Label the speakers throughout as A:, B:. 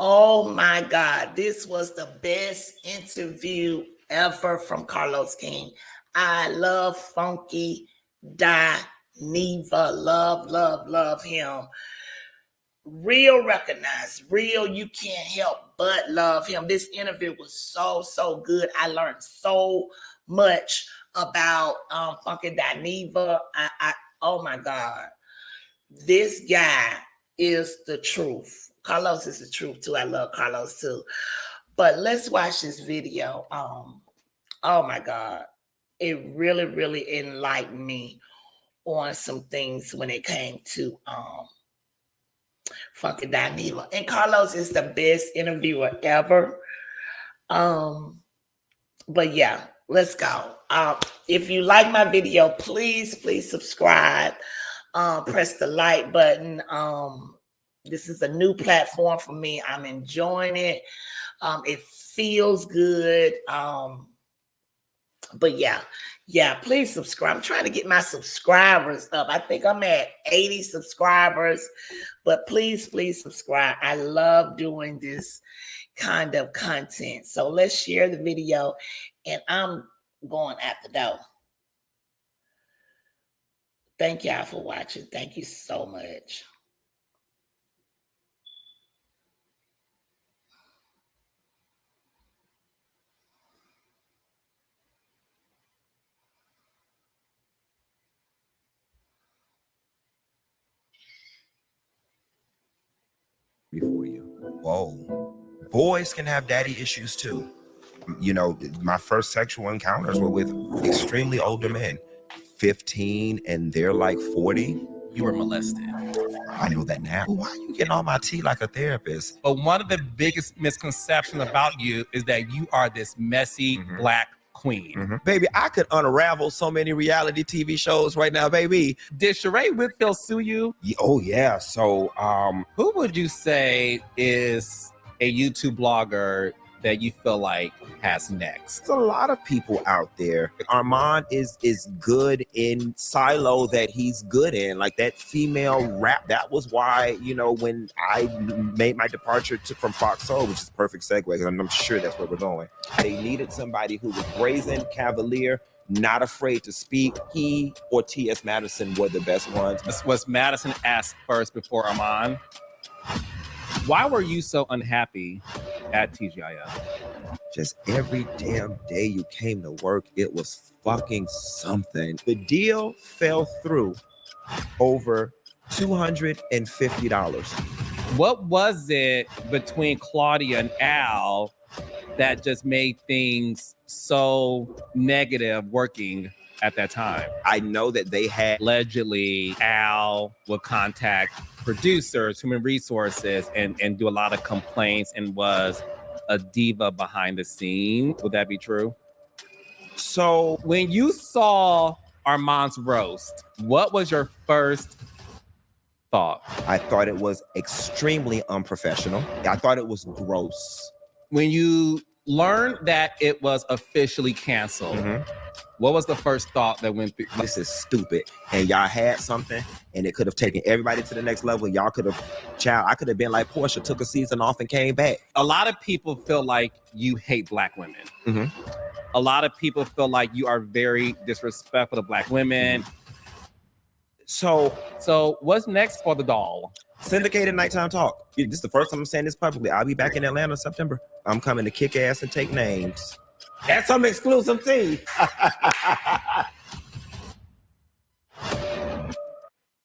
A: Oh my God, this was the best interview ever from Carlos King. I love Funky Dineva. Love him. Real recognized, real, you can't help but love him. This interview was so good. I learned so much about Funky Dineva. Oh my God. This guy is the truth. Carlos is the truth too. I love Carlos too. But let's watch this video. Oh my God. It really enlightened me on some things when it came to Funky Dineva. And Carlos is the best interviewer ever. But yeah, let's go. If you like my video, please subscribe. Press the like button. This is a new platform for me. I'm enjoying it. It feels good. But yeah, please subscribe. I'm trying to get my subscribers up. I think I'm at 80 subscribers, but please subscribe. I love doing this kind of content. So let's share the video, and I'm going at the door. Thank y'all for watching. Thank you so much.
B: Before you. Whoa. Boys can have daddy issues too. You know, my first sexual encounters were with extremely older men, 15, and they're like 40.
C: You were molested.
B: I know that now. Why are you getting on my tea like a therapist?
C: But one of the biggest misconceptions about you is that you are this messy black queen.
B: Baby, I could unravel so many reality TV shows right now, baby.
C: Did Sheree Whitfield sue you?
B: Oh yeah. So
C: who would you say is a YouTube blogger that you feel like has next?
B: There's a lot of people out there. Armand is good in silo that he's good in, like that female rap. That was why, you know, when I made my departure from Fox Soul, which is a perfect segue because I'm sure that's where we're going. They needed somebody who was brazen, cavalier, not afraid to speak. He or T.S. Madison were the best ones.
C: Was Madison asked first before Armand? Why were you so unhappy at TGIF?
B: Just every damn day you came to work, it was fucking something. The deal fell through over $250.
C: What was it between Claudia and Al that just made things so negative working at that time?
B: I know that they had
C: allegedly Al would contact producers, human resources, and do a lot of complaints and was a diva behind the scene. Would that be true?
B: So
C: when you saw Armand's roast, what was your first thought?
B: I thought it was extremely unprofessional. I thought it was gross.
C: When you learned that it was officially canceled, what was the first thought that went through?
B: This is stupid. And y'all had something, and it could have taken everybody to the next level. Y'all could have, I could have been like Portia, took a season off and came back.
C: A lot of people feel like you hate black women. A lot of people feel like you are very disrespectful to black women. So what's next for the doll?
B: Syndicated Nighttime Talk. This is the first time I'm saying this publicly. I'll be back in Atlanta in September. I'm coming to kick ass and take names. That's some exclusive tea.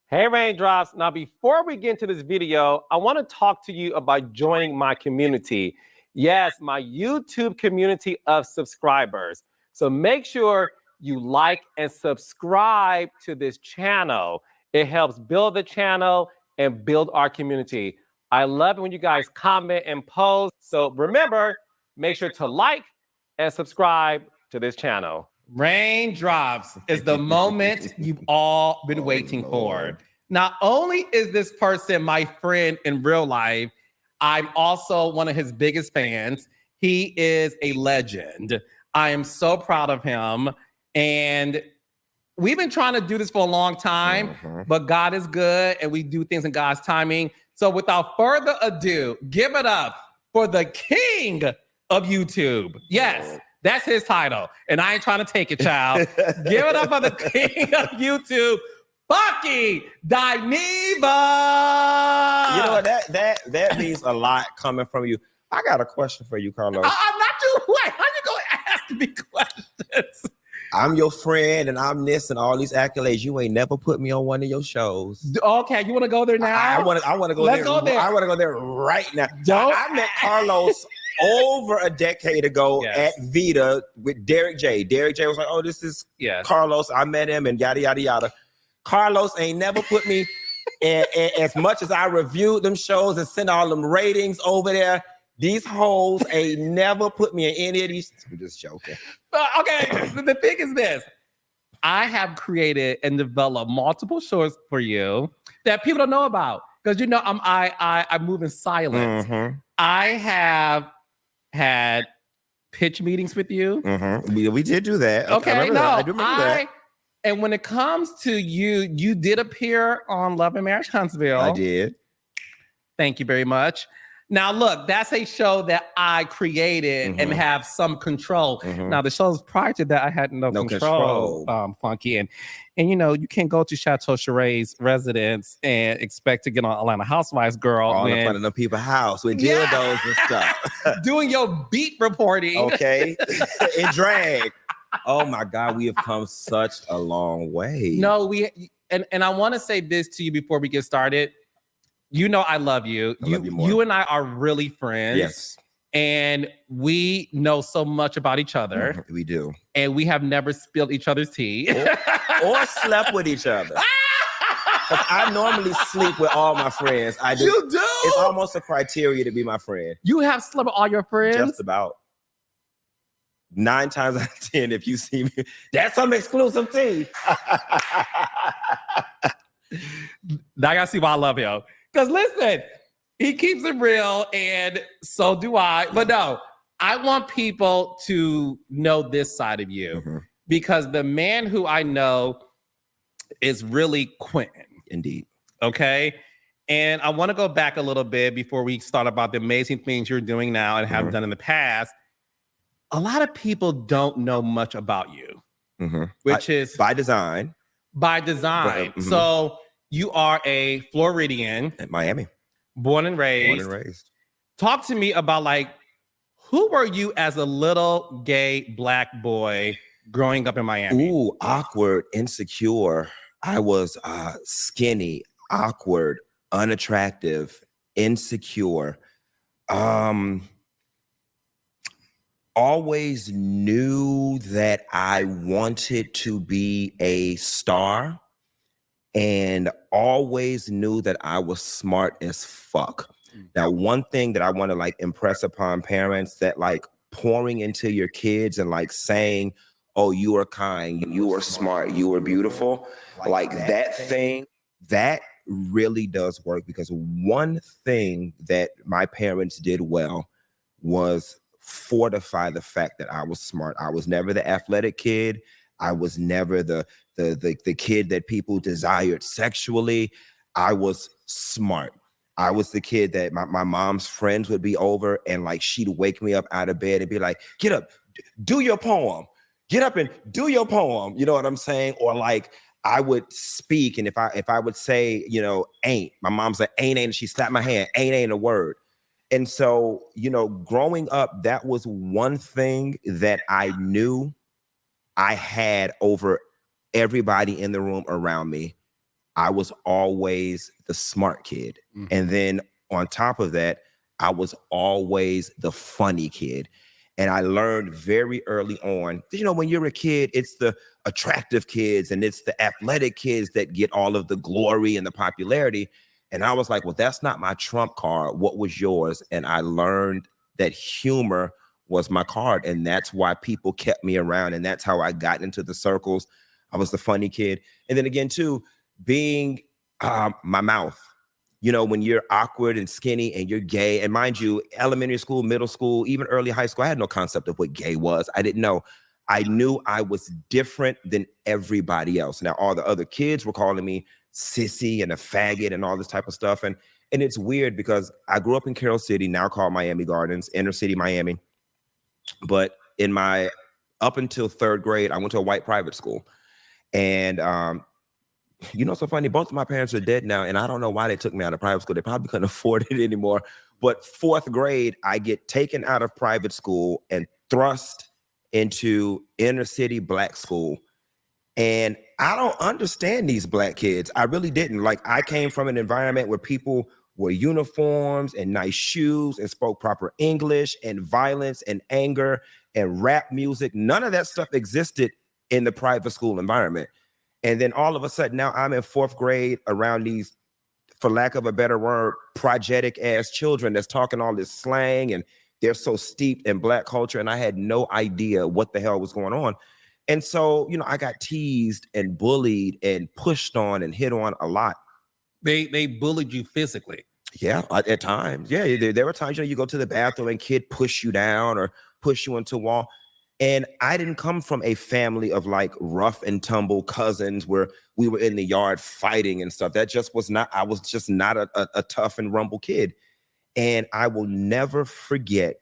D: Hey, Raindrops. Now, before we get into this video, I want to talk to you about joining my community. Yes, my YouTube community of subscribers. So make sure you like and subscribe to this channel. It helps build the channel and build our community. I love it when you guys comment and post. So remember, make sure to like and subscribe to this channel.
C: Raindrops is the moment you've all been waiting for. Not only is this person my friend in real life, I'm also one of his biggest fans. He is a legend. I am so proud of him. And we've been trying to do this for a long time, but God is good and we do things in God's timing. So without further ado, give it up for the king of YouTube. Yes, that's his title. And I ain't trying to take it, child. Give it up for the king of YouTube, Funky Dineva.
B: You know what? That means a lot coming from you. I got a question for you, Carlos.
C: I'm not doing what? How you going to ask me questions?
B: I'm your friend and I'm this and all these accolades. You ain't never put me on one of your shows.
C: Okay, you want to go there now?
B: I want to go
C: Let's
B: there.
C: go there.
B: I want to go there right now.
C: Don't-
B: I met Carlos over a decade ago
C: Yes.
B: at Vita with Derek J. Derek J was like, "Oh, this is
C: Yes.
B: Carlos." I met him and yada yada yada. Carlos ain't never put me in, as much as I reviewed them shows and sent all them ratings over there. These hoes ain't never put me in any of these. I'm just joking.
C: Okay, the thing is this. I have created and developed multiple shows for you that people don't know about. Because you know I move in silence.
B: Mm-hmm.
C: I have had pitch meetings with you.
B: Mm-hmm. We did do that.
C: Okay,
B: I remember
C: no,
B: that. I do remember that.
C: And when it comes to you, you did appear on Love and Marriage Huntsville.
B: I did.
C: Thank you very much. Now, look, that's a show that I created and
B: Mhm.
C: have some control.
B: Mhm.
C: Now, the shows prior to that, I had no control. Funky. And you know, you can't go to Chateau Chare's residence and expect to get on Atlanta Housewives, girl,
B: All in
C: when
B: front of them people's house with
C: Yeah.
B: dildos and stuff.
C: doing your beat reporting.
B: Okay. In drag. Oh my God, we have come such a long way.
C: No, and I want to say this to you before we get started. You know I love you.
B: I love you more.
C: You and I are really friends.
B: Yes.
C: And we know so much about each other.
B: Mhm, we do.
C: And we have never spilled each other's tea.
B: Or slept with each other. 'Cause I normally sleep with all my friends. I do.
C: You do?
B: It's almost a criteria to be my friend.
C: You have slept with all your friends?
B: Just about. 9 times out of 10, if you see me, that's some exclusive tea.
C: Now I gotta see why I love him. Because listen, he keeps it real, and so do I. But no, I want people to know this side of you.
B: Mhm.
C: Because the man who I know is really Quentin.
B: Indeed.
C: Okay. And I want to go back a little bit before we start about the amazing things you're doing now and have
B: Mhm.
C: done in the past. A lot of people don't know much about you,
B: Mhm.
C: which is
B: By design
C: by design.
B: Mhm.
C: So you are a Floridian,
B: at Miami.
C: born and raised.
B: Born and raised.
C: Talk to me about like, who were you as a little gay Black boy growing up in Miami?
B: Ooh, awkward, insecure. I was skinny, awkward, unattractive, insecure. Always knew that I wanted to be a star and always knew that I was smart as fuck. Now, one thing that I want to like impress upon parents that like pouring into your kids and like saying, oh, you are kind, you are smart, you are beautiful, like that thing, that really does work because one thing that my parents did well was fortify the fact that I was smart. I was never the athletic kid. I was never the kid that people desired sexually. I was smart. I was the kid that my mom's friends would be over and like she'd wake me up out of bed and be like, get up, do your poem. Get up and do your poem. You know what I'm saying? Or like I would speak and if I would say, you know, ain't, my mom's like, ain't, and she slapped my hand, ain't a word. And so, you know, growing up, that was one thing that I knew I had over everybody in the room around me. I was always the smart kid.
C: Mm-hmm.
B: And then on top of that, I was always the funny kid. And I learned very early on, you know, when you're a kid, it's the attractive kids and it's the athletic kids that get all of the glory and the popularity. And I was like, well, that's not my trump card. What was yours? And I learned that humor was my card. And that's why people kept me around. And that's how I got into the circles. I was the funny kid. And then again, too, being my mouth. You know, when you're awkward and skinny and you're gay, and mind you, elementary school, middle school, even early high school, I had no concept of what gay was. I didn't know. I knew I was different than everybody else. Now, all the other kids were calling me sissy and a faggot and all this type of stuff. And And it's weird because I grew up in Carroll City, now called Miami Gardens, inner city Miami. But in my up until 3rd grade, I went to a white private school. And you know, so funny, both of my parents are dead now, and I don't know why they took me out of private school. They probably couldn't afford it anymore. But 4th grade, I get taken out of private school and thrust into inner city black school. And I don't understand these black kids. I really didn't. Like, I came from an environment where people wore uniforms and nice shoes and spoke proper English, and violence and anger and rap music. None of that stuff existed in the private school environment. And then all of a sudden now I'm in 4th grade around these, for lack of a better word, progetic ass children that's talking all this slang, and they're so steeped in black culture. And I had no idea what the hell was going on. And so, you know, I got teased and bullied and pushed on and hit on a lot.
C: They bullied you physically.
B: Yeah, at times. Yeah, there were times, you know, you go to the bathroom and kid push you down or push you into a wall. And I didn't come from a family of like rough and tumble cousins where we were in the yard fighting and stuff. That just was not, I was just not a tough and rumble kid. And I will never forget,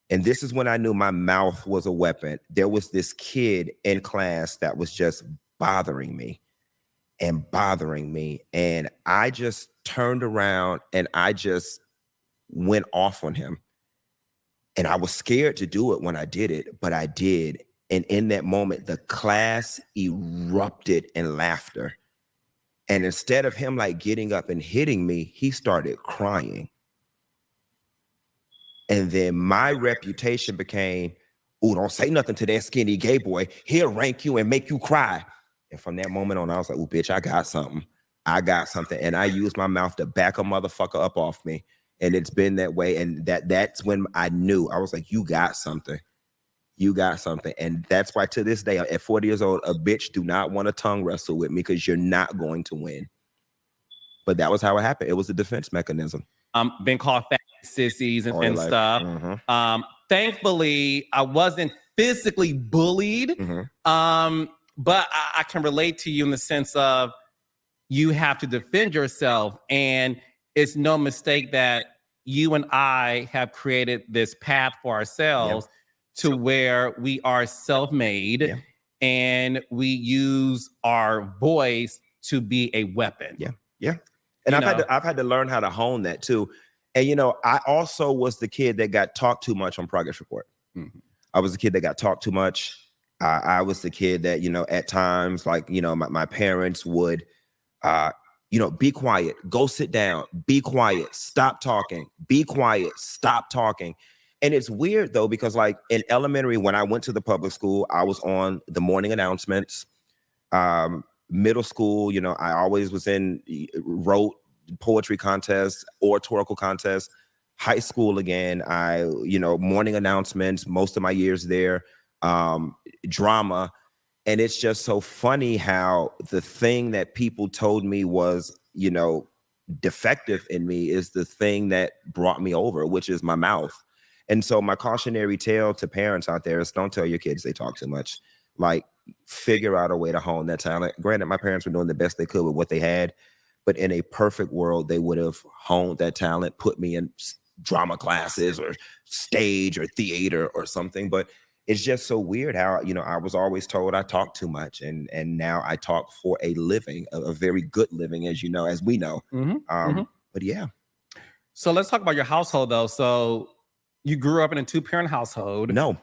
B: and this is when I knew my mouth was a weapon. There was this kid in class that was just bothering me. And I just turned around and I just went off on him. And I was scared to do it when I did it, but I did. And in that moment, the class erupted in laughter. And instead of him like getting up and hitting me, he started crying. And then my reputation became, oh, don't say nothing to that skinny gay boy. He'll rank you and make you cry. And from that moment on, I was like, oh, bitch, I got something. And I used my mouth to back a motherfucker up off me. And it's been that way. And that's when I knew. I was like, you got something. And that's why to this day, at 40 years old, a bitch do not want to tongue wrestle with me because you're not going to win. But that was how it happened. It was a defense mechanism.
C: Been called fat sissies and stuff.
B: Mm-hmm.
C: Thankfully, I wasn't physically bullied.
B: Mm-hmm.
C: But I can relate to you in the sense of you have to defend yourself. And it's no mistake that you and I have created this path for ourselves to where we are self-made and we use our voice to be a weapon.
B: Yeah. And I've had to learn how to hone that too. And, you know, I also was the kid that got talked too much on Progress Report.
C: Mm-hmm.
B: I was the kid that got talked too much. I was the kid that, you know, at times, like, you know, my parents would, you know, be quiet, go sit down, be quiet, stop talking, be quiet, stop talking. And it's weird though, because like in elementary, when I went to the public school, I was on the morning announcements. Middle school, you know, I always was wrote poetry contests, oratorical contests. High school again, you know, morning announcements, most of my years there, drama. And it's just so funny how the thing that people told me was, you know, defective in me is the thing that brought me over, which is my mouth. And so my cautionary tale to parents out there is don't tell your kids they talk too much. Like, figure out a way to hone that talent. Granted, my parents were doing the best they could with what they had, but in a perfect world, they would have honed that talent, put me in drama classes or stage or theater or something. But it's just so weird how, you know, I was always told I talk too much, and now I talk for a living, a very good living, as you know, as we know. But yeah.
C: So let's talk about your household though. So you grew up in a 2-parent household.
B: No.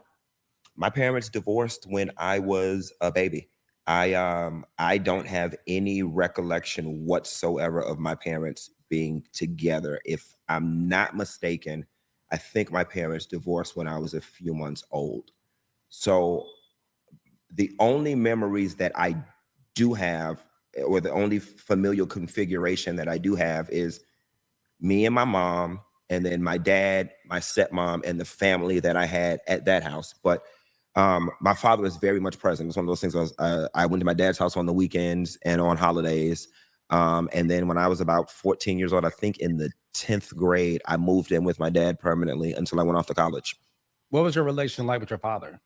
B: My parents divorced when I was a baby. I don't have any recollection whatsoever of my parents being together. If I'm not mistaken, I think my parents divorced when I was a few months old. So the only memories that I do have, or the only familial configuration that I do have, is me and my mom, and then my dad, my stepmom, and the family that I had at that house. But my father was very much present. It's one of those things. I went to my dad's house on the weekends and on holidays. And then when I was about 14 years old, I think in the 10th grade, I moved in with my dad permanently until I went off to college.
C: What was your relation like with your father?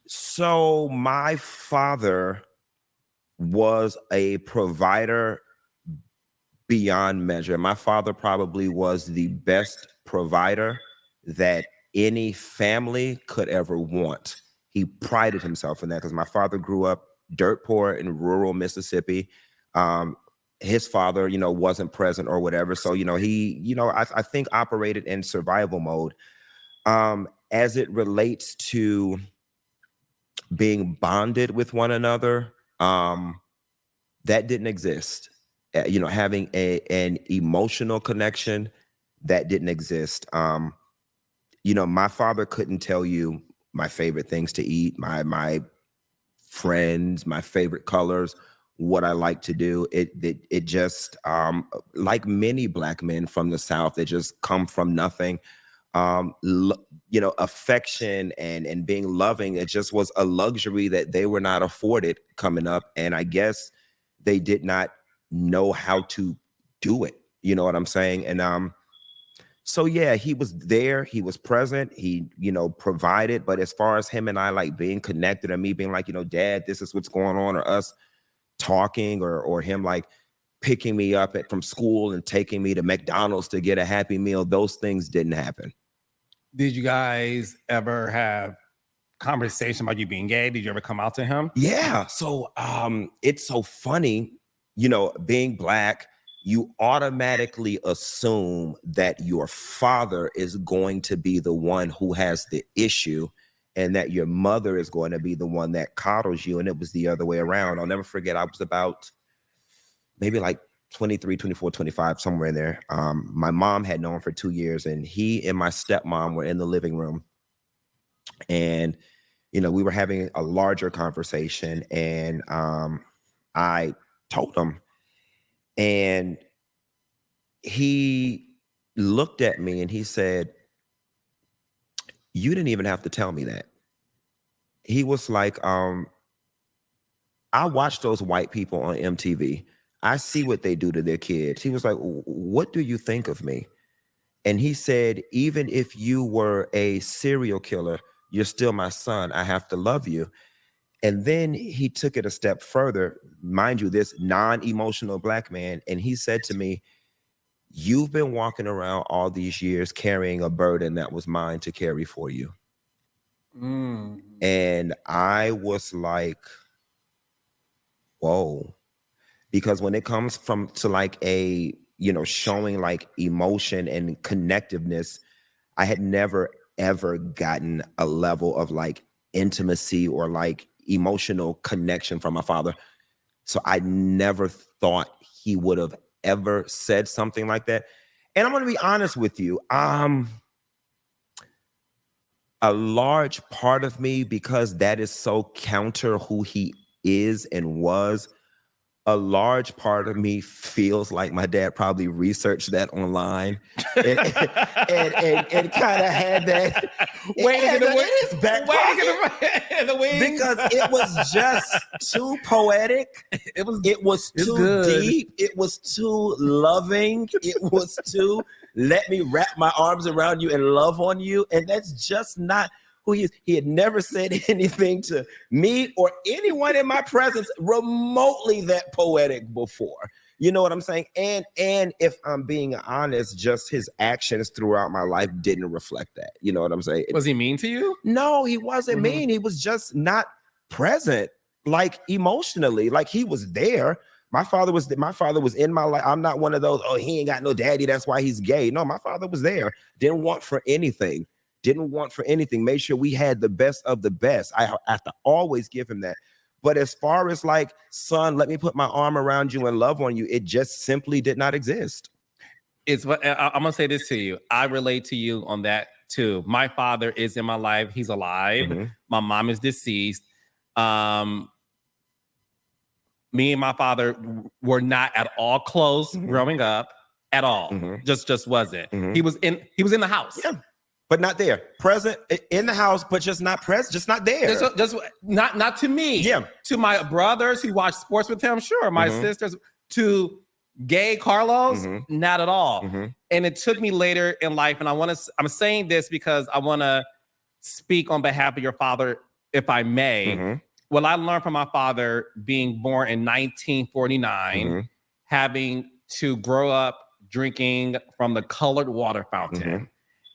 B: So my father was a provider beyond measure. My father probably was the best provider that any family could ever want. He prided himself in that because my father grew up dirt poor in rural Mississippi. His father, wasn't present or whatever. So, he, I think operated in survival mode. As it relates to being bonded with one another, that didn't exist. Having an emotional connection, that didn't exist. My father couldn't tell you my favorite things to eat, my friends, my favorite colors, what I like to do. It just, like many Black men from the South that just come from nothing, affection and being loving, it just was a luxury that they were not afforded coming up. And I guess they did not know how to do it. You know what I'm saying? And so yeah, he was there, he was present, he, provided. But as far as him and I like being connected, and me being like, Dad, this is what's going on, or us talking, or him like picking me up from school and taking me to McDonald's to get a Happy Meal, those things didn't happen.
C: Did you guys ever have conversation about you being gay? Did you ever come out to him?
B: Yeah. So it's so funny, being Black, you automatically assume that your father is going to be the one who has the issue and that your mother is going to be the one that coddles you. And it was the other way around. I'll never forget, I was about maybe like 23, 24, 25, somewhere in there. My mom had known for 2 years, and he and my stepmom were in the living room. And, we were having a larger conversation, and I told him, and he looked at me and he said, "You didn't even have to tell me that." He was like, I watch those white people on MTV. I see what they do to their kids. He was like, "What do you think of me?" And he said, "Even if you were a serial killer, you're still my son. I have to love you." And then he took it a step further, mind you, this non-emotional Black man. And he said to me, "You've been walking around all these years carrying a burden that was mine to carry for you."
C: Mm.
B: And I was like, whoa. Because when it comes to like showing like emotion and connectiveness, I had never ever gotten a level of like intimacy or like emotional connection from my father. So I never thought he would have ever said something like that. And I'm going to be honest with you. A large part of me, because that is so counter who he is and was, a large part of me feels like my dad probably researched that online and kind of had that
C: Waiting in
B: his back pocket,
C: the wings.
B: because it was just too poetic. It was too
C: good.
B: deep. It was too loving. It was too let me wrap my arms around you and love on you. And that's just not who he is. He had never said anything to me or anyone in my presence remotely that poetic before. You know what I'm saying? And if I'm being honest, just his actions throughout my life didn't reflect that. You know what I'm saying?
C: Was he mean to you?
B: No, he wasn't mean. He was just not present, like emotionally. Like he was there. My father was in my life. I'm not one of those, oh, he ain't got no daddy, that's why he's gay. No, my father was there. Didn't want for anything. Made sure we had the best of the best. I have to always give him that. But as far as like, son, let me put my arm around you and love on you, it just simply did not exist.
C: I'm gonna say this to you. I relate to you on that too. My father is in my life. He's alive.
B: Mm-hmm.
C: My mom is deceased. Me and my father were not at all close growing up at all. Just wasn't. He was in the house.
B: Yeah. But not there. Present in the house, but just not present, just not there.
C: Just not to me.
B: Yeah.
C: To my brothers who watch sports with him, sure. My sisters, to gay Carlos, not at all. And it took me later in life, and I'm saying this because I want to speak on behalf of your father, if I may. What I learned from my father, being born in 1949, having to grow up drinking from the colored water fountain,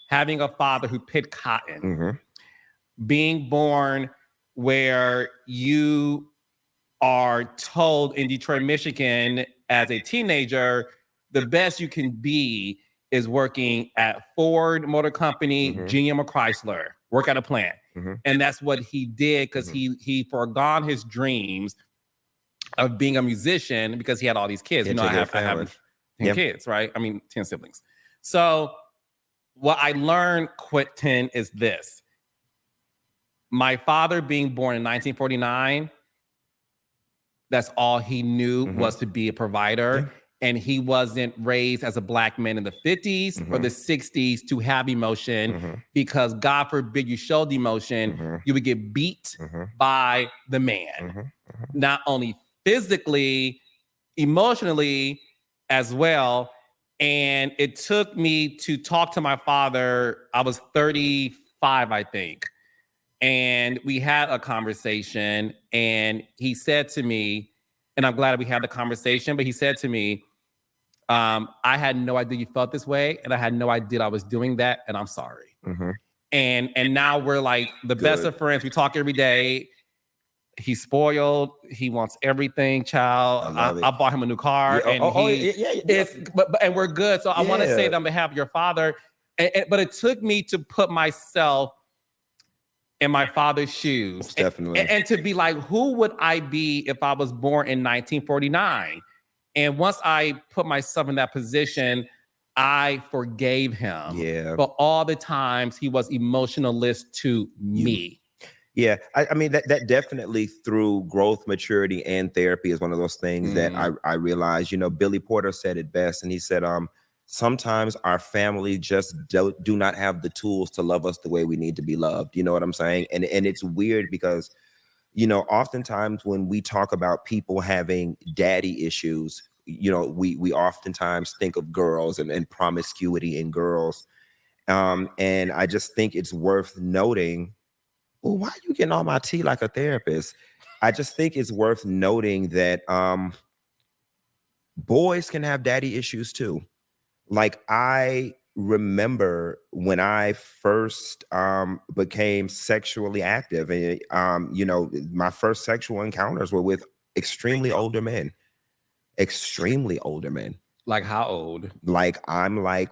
C: having a father who picked cotton, being born where you are told in Detroit, Michigan, as a teenager, the best you can be is working at Ford Motor Company, GM or Chrysler, work at a plant. And that's what he did because he forgone his dreams of being a musician because he had all these kids. You know, I have 10 kids, right? I mean, 10 siblings. So what I learned, Quentin, is this. My father being born in 1949, that's all he knew was to be a provider. And he wasn't raised as a Black man in the 50s or the 60s to have emotion because God forbid you showed emotion, you would get beat by the man. Not only physically, emotionally as well. And it took me to talk to my father. I was 35, I think. And we had a conversation and he said to me, and I'm glad we had the conversation, but he said to me, I had no idea you felt this way. And I had no idea I was doing that. And I'm sorry. And now we're like the best of friends. We talk every day. He's spoiled. He wants everything, child. I bought him a new car, and and we're good. So I want to say that on behalf of your father, but it took me to put myself in my father's shoes,
B: definitely,
C: and to be like, who would I be if I was born in 1949? And once I put myself in that position, I forgave him for all the times he was emotionalist to me.
B: Yeah, I mean, that definitely through growth, maturity, and therapy is one of those things that I realized. You know, Billy Porter said it best, and he said, sometimes our family just do not have the tools to love us the way we need to be loved. You know what I'm saying? And it's weird because, you know, oftentimes when we talk about people having daddy issues, you know, we oftentimes think of girls and promiscuity in girls. And I just think it's worth noting. Well, why are you getting all my tea like a therapist? I just think it's worth noting that boys can have daddy issues too. Like, I remember when I first became sexually active, and you know, my first sexual encounters were with extremely older men.
C: Like how old?
B: Like I'm like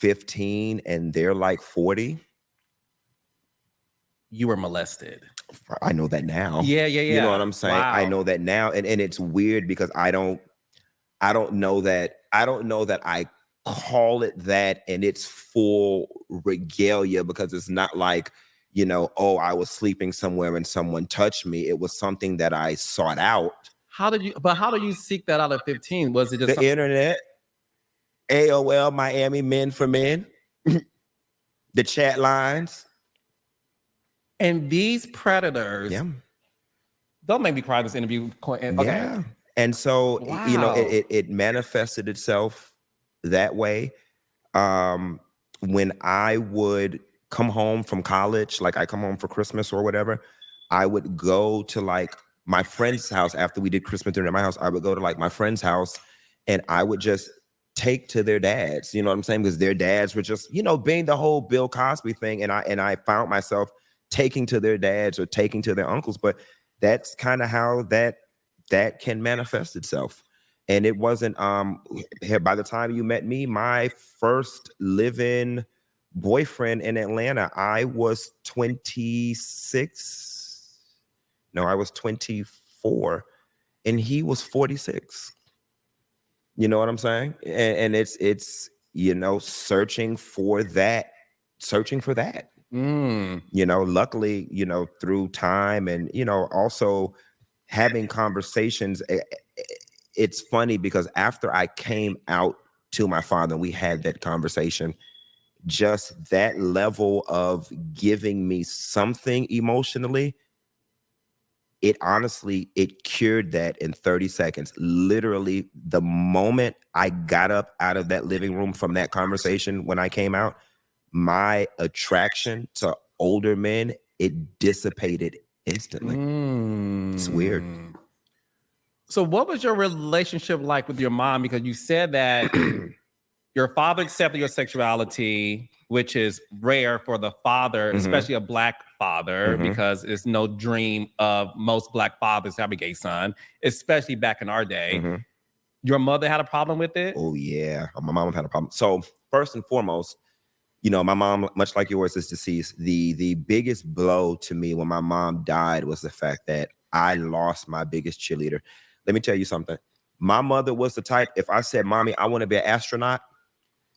B: 15 and they're like 40.
C: You were molested.
B: I know that now.
C: Yeah.
B: You know what I'm saying? Wow. I know that now. And it's weird because I don't know that I call it that and it's full regalia, because it's not like, you know, oh, I was sleeping somewhere and someone touched me. It was something that I sought out.
C: How do you seek that out at 15? Was it just
B: the internet, AOL, Miami Men for Men, the chat lines?
C: And these predators, don't make me cry in this interview. Okay.
B: Yeah. And so, you know, it manifested itself that way. When I would come home from college, like I come home for Christmas or whatever, I would go to like my friend's house after we did Christmas dinner at my house. I would go to like my friend's house and I would just take to their dads, you know what I'm saying? Because their dads were just, you know, being the whole Bill Cosby thing. And I found myself taking to their dads or taking to their uncles. But that's kind of how that can manifest itself. And it wasn't by the time you met me, my first live-in boyfriend in Atlanta, I was 26. No, I was 24 and he was 46. You know what I'm saying? And it's you know, searching for that. You know, luckily, you know, through time and, you know, also having conversations. It's funny because after I came out to my father, we had that conversation, just that level of giving me something emotionally, it cured that in 30 seconds. Literally, the moment I got up out of that living room from that conversation when I came out, my attraction to older men, it dissipated instantly. It's weird.
C: So what was your relationship like with your mom? Because you said that your father accepted your sexuality, which is rare for the father, especially a Black father, because it's no dream of most Black fathers to have a gay son, especially back in our day. Your mother had a problem with it?
B: Oh, yeah. My mom had a problem. So first and foremost, you know, my mom, much like yours, is deceased. The biggest blow to me when my mom died was the fact that I lost my biggest cheerleader. Let me tell you something. My mother was the type, if I said, Mommy, I want to be an astronaut,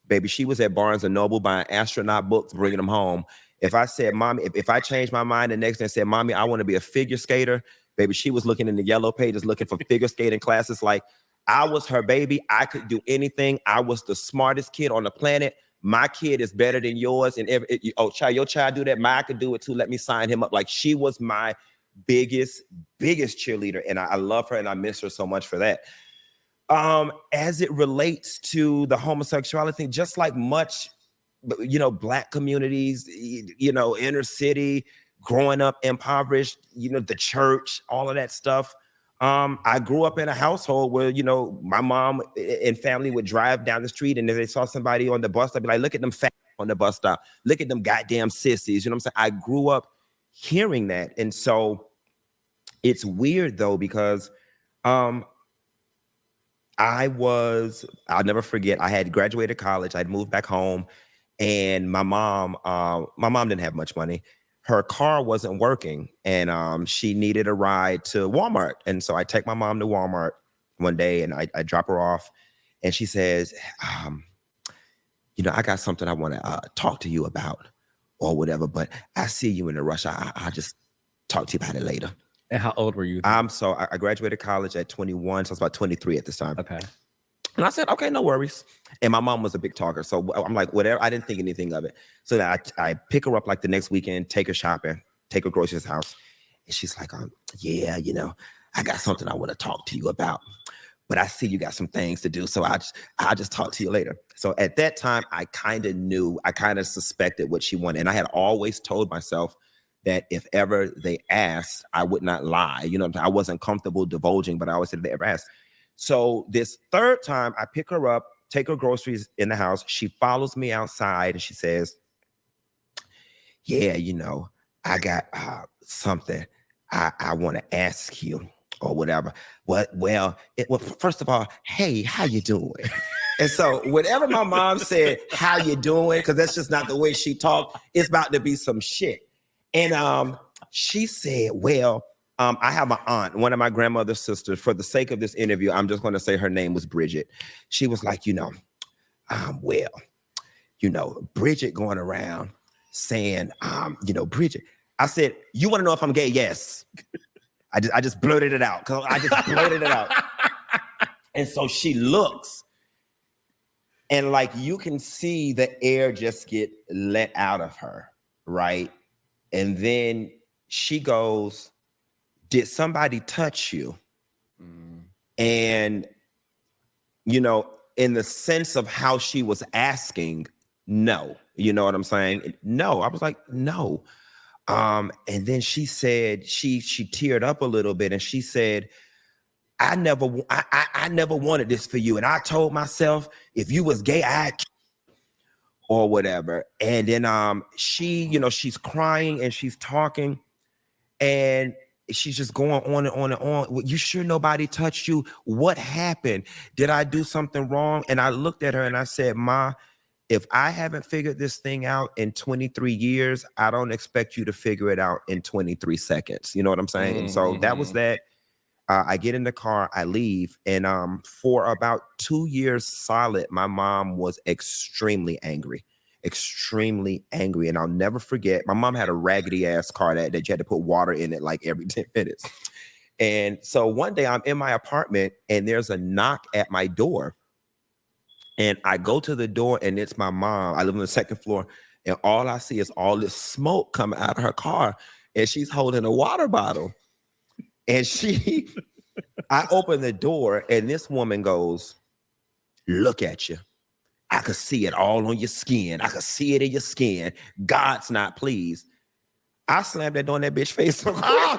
B: baby, she was at Barnes & Noble buying astronaut books, bringing them home. If I said, Mommy, if I changed my mind the next day and said, Mommy, I want to be a figure skater, baby, she was looking in the yellow pages, looking for figure skating classes. Like, I was her baby. I could do anything. I was the smartest kid on the planet. My kid is better than yours. And your child do that. Mine could do it too. Let me sign him up. Like, she was my biggest cheerleader. And I love her and I miss her so much for that. As it relates to the homosexuality thing, just like much, you know, Black communities, you know, inner city, growing up impoverished, you know, the church, all of that stuff. I grew up in a household where, you know, my mom and family would drive down the street, and if they saw somebody on the bus, they'd be like, look at them fat on the bus stop. Look at them goddamn sissies. You know what I'm saying? I grew up hearing that. And so it's weird though, because I'll never forget, I had graduated college, I'd moved back home, and my mom didn't have much money. Her car wasn't working, and she needed a ride to Walmart. And so I take my mom to Walmart one day, and I drop her off, and she says, you know, I got something I want to talk to you about or whatever, but I see you in a rush. I'll just talk to you about it later.
C: And how old were you?
B: So I graduated college at 21, so I was about 23 at this time.
C: Okay.
B: And I said, okay, no worries. And my mom was a big talker, so I'm like, whatever. I didn't think anything of it. So that I pick her up like the next weekend, take her shopping, take her groceries house. And she's like, yeah, you know, I got something I want to talk to you about, but I see you got some things to do, so I'll just talk to you later. So at that time, I kind of suspected what she wanted. And I had always told myself that if ever they asked, I would not lie. You know, I wasn't comfortable divulging, but I always said if they ever asked. So this third time, I pick her up, take her groceries in the house. She follows me outside and she says, yeah, you know, I got something I want to ask you or whatever. Well, first of all, hey, how you doing? And so whatever my mom said, how you doing? Because that's just not the way she talked. It's about to be some shit. And she said, well, I have an aunt, one of my grandmother's sisters. For the sake of this interview, I'm just going to say her name was Bridget. She was like, you know, well, you know, Bridget going around saying, you know, Bridget. I said, you want to know if I'm gay? Yes. I just blurted it out. I just blurted it out. And so she looks, and like you can see the air just get let out of her, right? And then she goes, did somebody touch you? And, you know, in the sense of how she was asking, no. You know what I'm saying? No. I was like, no. And then she said, she teared up a little bit, and she said, I never wanted this for you. And I told myself, if you was gay, I'd or whatever. And then she, you know, she's crying and she's talking, and she's just going on and on and on. You sure nobody touched you? What happened? Did I do something wrong? And I looked at her and I said, Ma, if I haven't figured this thing out in 23 years, I don't expect you to figure it out in 23 seconds. You know what I'm saying? And so that was that. I get in the car, I leave, and for about 2 years solid, my mom was extremely angry. And I'll never forget, my mom had a raggedy ass car that you had to put water in it like every 10 minutes. And so one day I'm in my apartment and there's a knock at my door. And I go to the door and it's my mom. I live on the second floor, and all I see is all this smoke coming out of her car, and she's holding a water bottle. And I open the door and this woman goes, look at you. I could see it all on your skin. I could see it in your skin. God's not pleased. I slammed that door in that bitch face. I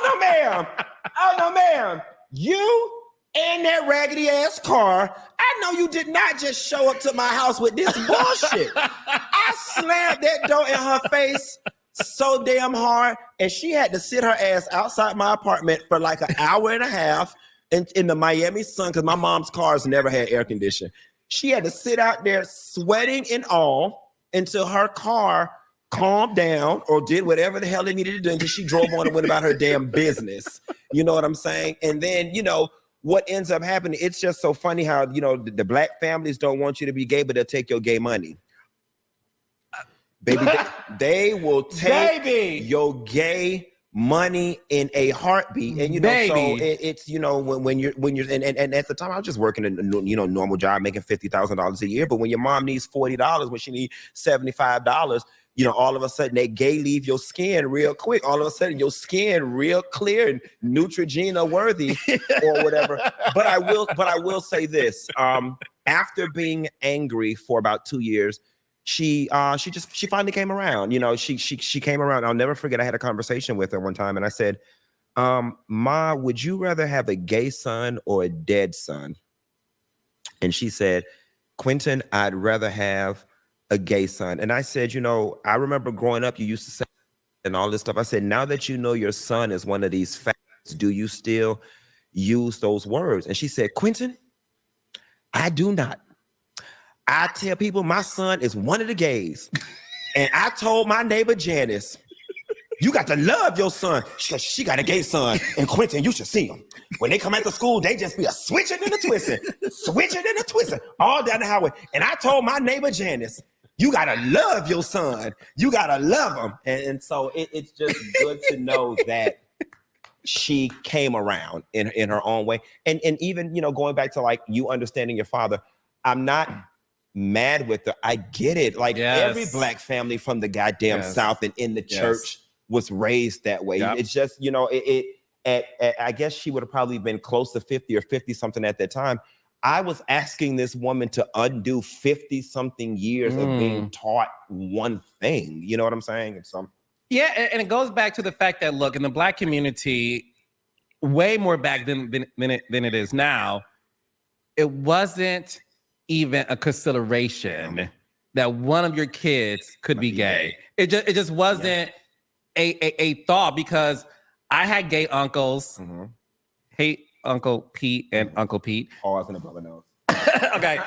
B: Oh, no, ma'am. Oh, no, ma'am. You and that raggedy ass car. I know you did not just show up to my house with this bullshit. I slammed that door in her face so damn hard, and she had to sit her ass outside my apartment for like an hour and a half in the Miami sun, because my mom's cars never had air conditioning. She had to sit out there sweating and all until her car calmed down or did whatever the hell it needed to do until she drove on and went about her damn business. You know what I'm saying? And then, what ends up happening, it's just so funny how, the black families don't want you to be gay, but they'll take your gay money. Baby, they will take your gay money in a heartbeat. And, so it's, when you're, and at the time I was just working a, normal job, making $50,000 a year. But when your mom needs $40, when she needs $75, all of a sudden that gay leave your skin real quick. All of a sudden your skin real clear and Neutrogena worthy or whatever. But I will say this. After being angry for about 2 years, she finally came around. She came around. I'll never forget. I had a conversation with her one time and I said, Ma, would you rather have a gay son or a dead son? And she said, Quentin, I'd rather have a gay son. And I said, I remember growing up, you used to say and all this stuff. I said, now that you know your son is one of these facts, do you still use those words? And she said, Quentin, I do not. I tell people my son is one of the gays. And I told my neighbor Janice, you got to love your son. She got a gay son. And Quentin, you should see him. When they come out to school, they just be a switching and a twisting, all down the highway. And I told my neighbor Janice, you got to love your son. You got to love him. And so it's just good to know that she came around in her own way. And even, going back to like you understanding your father, I'm not mad with her. I get it. Like every black family from the goddamn South and in the church was raised that way. Yep. It's just, I guess she would have probably been close to 50 or 50 something at that time. I was asking this woman to undo 50 something years of being taught one thing. You know what I'm saying? And so,
C: and it goes back to the fact that, look, in the black community, way more back than it is now, it wasn't even a consideration that one of your kids could be gay. It just wasn't a thought, because I had gay uncles. Hate Uncle Pete and Uncle Pete.
B: Pause and a brother knows.
C: Okay.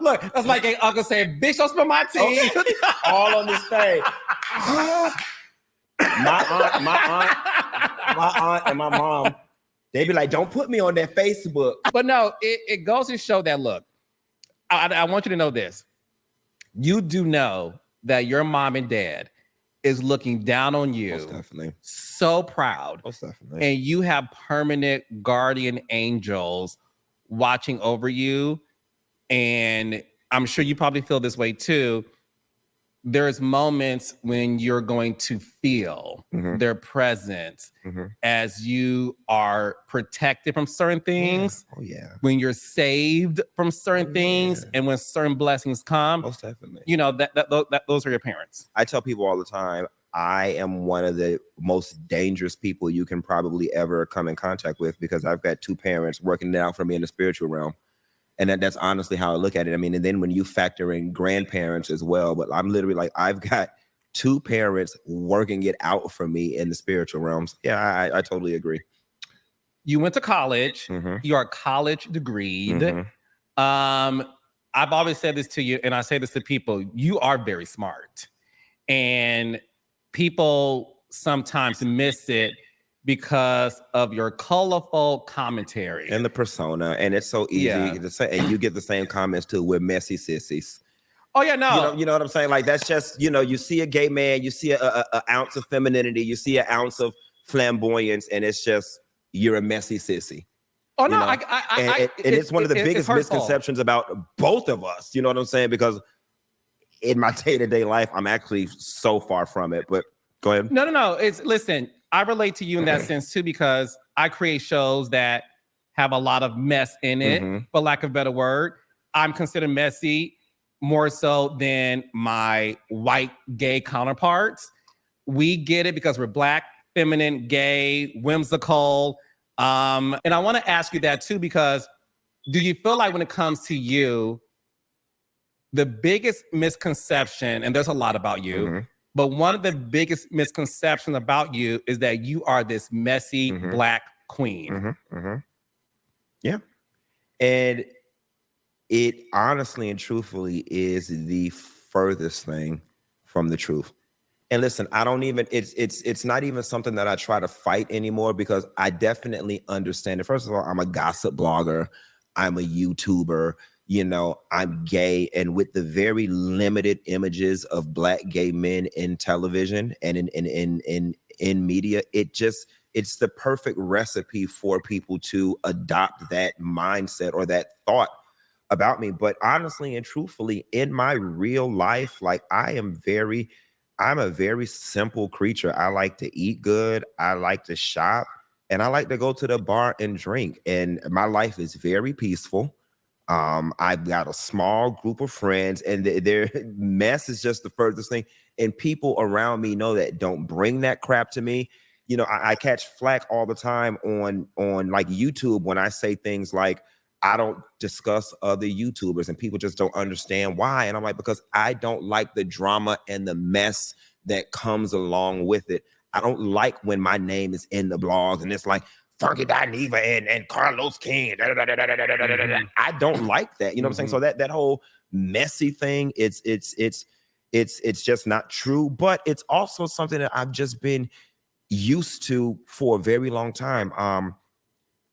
C: Look, that's like gay uncle saying, bitch, don't spill my tea.
B: Okay. All on this thing. my aunt and my mom, they be like, don't put me on that Facebook.
C: But no, it goes to show that, look, I want you to know this. You do know that your mom and dad is looking down on you.
B: Most definitely.
C: So proud.
B: Most definitely.
C: And you have permanent guardian angels watching over you. And I'm sure you probably feel this way too. There's moments when you're going to feel their presence as you are protected from certain things.
B: Oh, yeah.
C: When you're saved from certain things, and when certain blessings come.
B: Most definitely.
C: Those are your parents.
B: I tell people all the time, I am one of the most dangerous people you can probably ever come in contact with, because I've got two parents working it out for me in the spiritual realm. And that's honestly how I look at it. I mean, and then when you factor in grandparents as well, but I'm literally like, I've got two parents working it out for me in the spiritual realms. Yeah, I totally agree.
C: You went to college. You are college degreed. I've always said this to you, and I say this to people, you are very smart. And people sometimes miss it because of your colorful commentary
B: and the persona, and it's so easy to say. And you get the same comments too. We're messy sissies.
C: Oh yeah, no.
B: You know what I'm saying? Like, that's just, you see a gay man, you see a ounce of femininity, you see an ounce of flamboyance, and it's just, you're a messy sissy.
C: Oh no,
B: and it's one of the biggest misconceptions about both of us. You know what I'm saying? Because in my day-to-day life, I'm actually so far from it. But go ahead.
C: No. Listen, I relate to you in that sense too, because I create shows that have a lot of mess in it, for lack of a better word. I'm considered messy more so than my white gay counterparts. We get it because we're Black, feminine, gay, whimsical. And I want to ask you that too, because do you feel like when it comes to you, the biggest misconception, and there's a lot about you, but one of the biggest misconceptions about you is that you are this messy Black queen.
B: Yeah. And it honestly and truthfully is the furthest thing from the truth. And listen, I don't even, it's not even something that I try to fight anymore, because I definitely understand it. First of all, I'm a gossip blogger. I'm a YouTuber. You know, I'm gay, and with the very limited images of Black gay men in television and in media, it's the perfect recipe for people to adopt that mindset or that thought about me. But honestly and truthfully, in my real life, like I'm a very simple creature. I like to eat good. I like to shop, and I like to go to the bar and drink. And my life is very peaceful. I've got a small group of friends, and their mess is just the furthest thing. And people around me know that. Don't bring that crap to me. You know, I catch flack all the time on like YouTube when I say things like, I don't discuss other YouTubers, and people just don't understand why. And I'm like, because I don't like the drama and the mess that comes along with it. I don't like when my name is in the blogs and it's like Funky Dineva and Carlos King. I don't like that. You know what I'm saying? So that whole messy thing, it's just not true. But it's also something that I've just been used to for a very long time.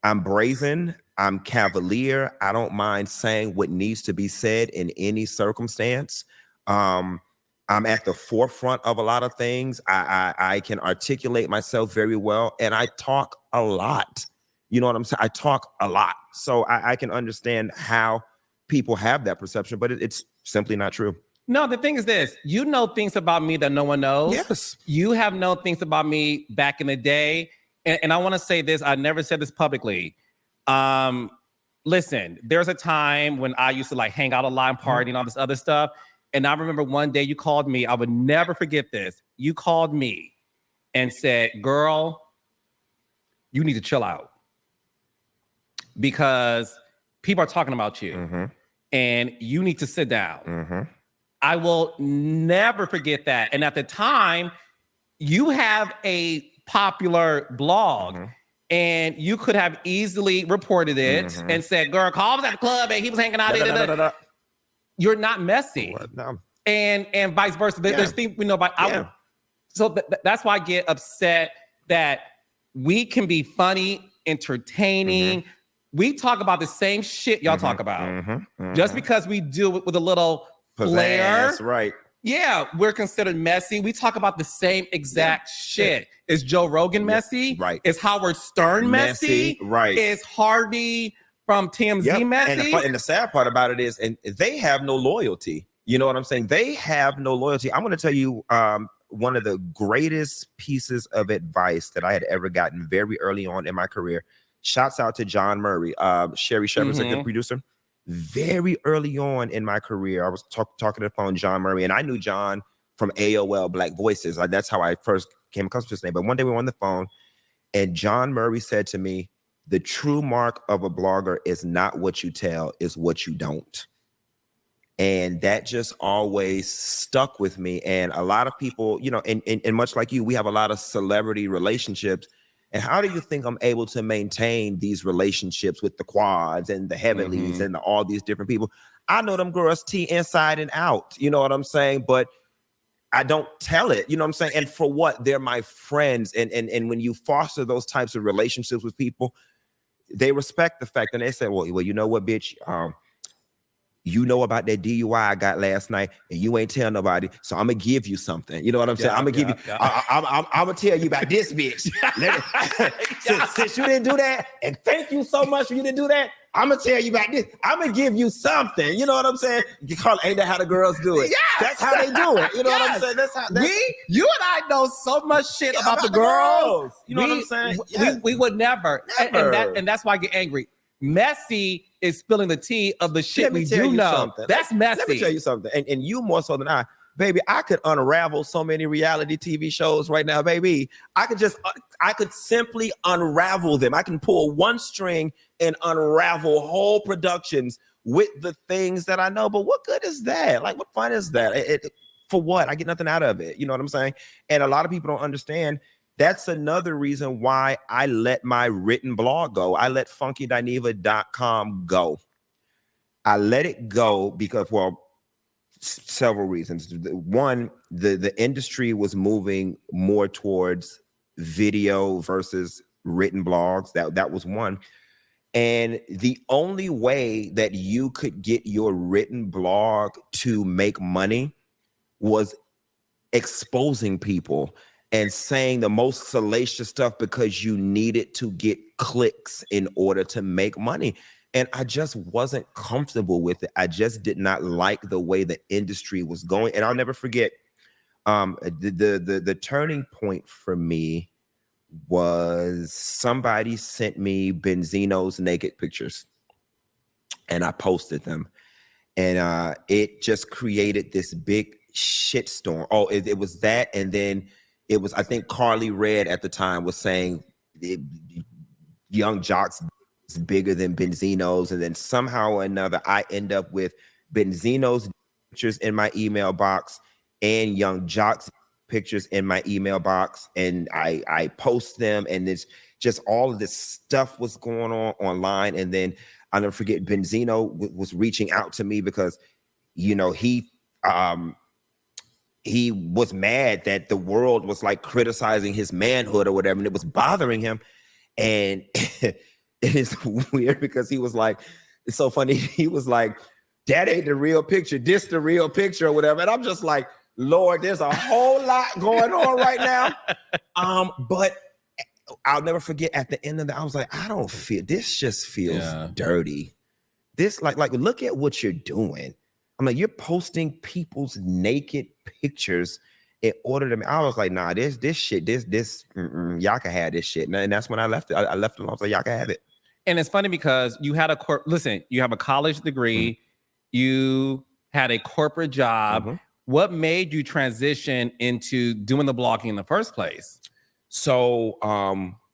B: I'm brazen. I'm cavalier. I don't mind saying what needs to be said in any circumstance. I'm at the forefront of a lot of things. I can articulate myself very well, and I talk a lot. You know what I'm saying? I talk a lot. So I can understand how people have that perception, but it's simply not true.
C: No, the thing is this, you know things about me that no one knows.
B: Yes.
C: You have known things about me back in the day. And I want to say this, I never said this publicly. Listen, there's a time when I used to like hang out a lot and party and all this other stuff. And I remember one day you called me, I would never forget this. You called me and said, girl, you need to chill out because people are talking about you and you need to sit down. I will never forget that. And at the time, you have a popular blog and you could have easily reported it and said, girl, Carl was at the club and he was hanging out. You're not messy.
B: No.
C: And vice versa. There's things we know about. So that's why I get upset that we can be funny, entertaining. We talk about the same shit y'all talk about. Just because we do it with a little flair.
B: Right.
C: Yeah, we're considered messy. We talk about the same exact shit. Is Joe Rogan messy?
B: Right.
C: Is Howard Stern messy?
B: Right.
C: Is Harvey from TMZ messy?
B: And the sad part about it is, and they have no loyalty. You know what I'm saying? They have no loyalty. I'm going to tell you one of the greatest pieces of advice that I had ever gotten very early on in my career. Shouts out to John Murray. Sherry Shepard's a good producer. Very early on in my career, I was talking on the phone, John Murray, and I knew John from AOL Black Voices. That's how I first came across his name. But one day we were on the phone, and John Murray said to me, the true mark of a blogger is not what you tell, is what you don't. And that just always stuck with me. And a lot of people, you know, and much like you, we have a lot of celebrity relationships. And how do you think I'm able to maintain these relationships with the Quads and the Heavenlies and all these different people? I know them girls T inside and out, you know what I'm saying? But I don't tell it, you know what I'm saying? And for what? They're my friends. And when you foster those types of relationships with people, they respect the fact, and they say, well, you know what, bitch? You know about that DUI I got last night, and you ain't tell nobody, so I'm gonna give you something. You know what I'm saying? I'm gonna give you. I'm gonna tell you about this bitch. Since you didn't do that, and thank you so much for you didn't do that. I'm gonna tell you about this. I'm gonna give you something. You know what I'm saying? Ain't that how the girls do it?
C: Yes.
B: That's how they do it. You know what I'm saying? That's how.
C: You and I know so much shit about the girls.
B: You know what I'm saying?
C: We would never. And that's why I get angry. Messy is spilling the tea of the shit we do know. That's messy.
B: Let me tell you something. And you more so than I. baby, I could unravel so many reality TV shows right now, baby. I could simply unravel them. I can pull one string and unravel whole productions with the things that I know. But what good is that? Like, what fun is that? For what? I get nothing out of it. You know what I'm saying? And a lot of people don't understand. That's another reason why I let my written blog go. I let funkydineva.com go. I let it go because, well, several reasons. One, the industry was moving more towards video versus written blogs. That was one. And the only way that you could get your written blog to make money was exposing people and saying the most salacious stuff because you needed to get clicks in order to make money. And I just wasn't comfortable with it. I just did not like the way the industry was going. And I'll never forget the turning point for me was somebody sent me Benzino's naked pictures and I posted them. And it just created this big shitstorm. Oh, it was that. And then it was, I think Carly Red at the time was saying Young Jock's is bigger than Benzino's. And then somehow or another, I end up with Benzino's pictures in my email box and Young Jock's pictures in my email box. And I post them, and it's just all of this stuff was going on online. And then I'll never forget, Benzino was reaching out to me because, you know, he was mad that the world was like criticizing his manhood or whatever, and it was bothering him. And it is weird because he was like, it's so funny. He was like, that ain't the real picture. This the real picture or whatever. And I'm just like, Lord, there's a whole lot going on right now. But I'll never forget at the end of that, I was like, I don't feel, this just feels dirty. This like, look at what you're doing. I'm like, you're posting people's naked pictures in order to, I was like, nah, this shit, y'all can have this shit. And that's when I left it. I left it alone. I was like, y'all can have it.
C: And it's funny because you had you have a college degree, you had a corporate job. What made you transition into doing the blogging in the first place?
B: So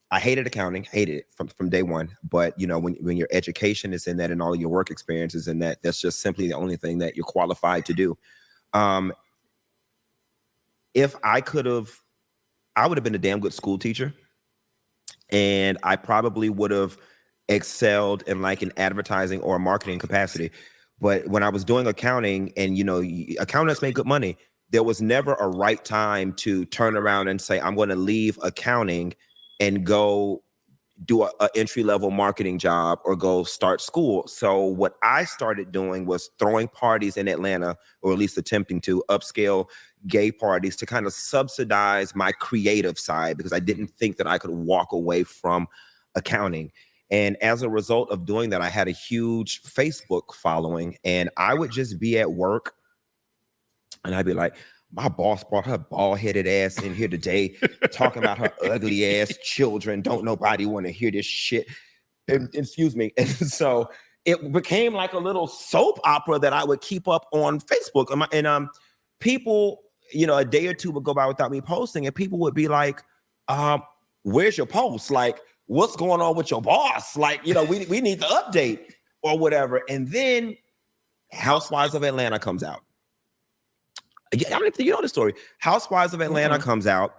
B: I hated accounting, hated it from day one. But, you know, when your education is in that and all your work experiences in that, that's just simply the only thing that you're qualified to do. If I could have, I would have been a damn good school teacher. And I probably would have excelled in like an advertising or marketing capacity. But when I was doing accounting, and, you know, accountants make good money, there was never a right time to turn around and say, I'm going to leave accounting and go do a entry-level marketing job or go start school. So what I started doing was throwing parties in Atlanta, or at least attempting to upscale gay parties to kind of subsidize my creative side, because I didn't think that I could walk away from accounting. And as a result of doing that, I had a huge Facebook following, and I would just be at work and I'd be like, my boss brought her bald-headed ass in here today talking about her ugly ass children. Don't nobody want to hear this shit. And, excuse me. And so it became like a little soap opera that I would keep up on Facebook. And people, you know, a day or two would go by without me posting, and people would be like, where's your post? Like, what's going on with your boss? Like, you know, we need the update or whatever. And then Housewives of Atlanta comes out. Yeah, I don't think you know the story. Housewives of Atlanta comes out.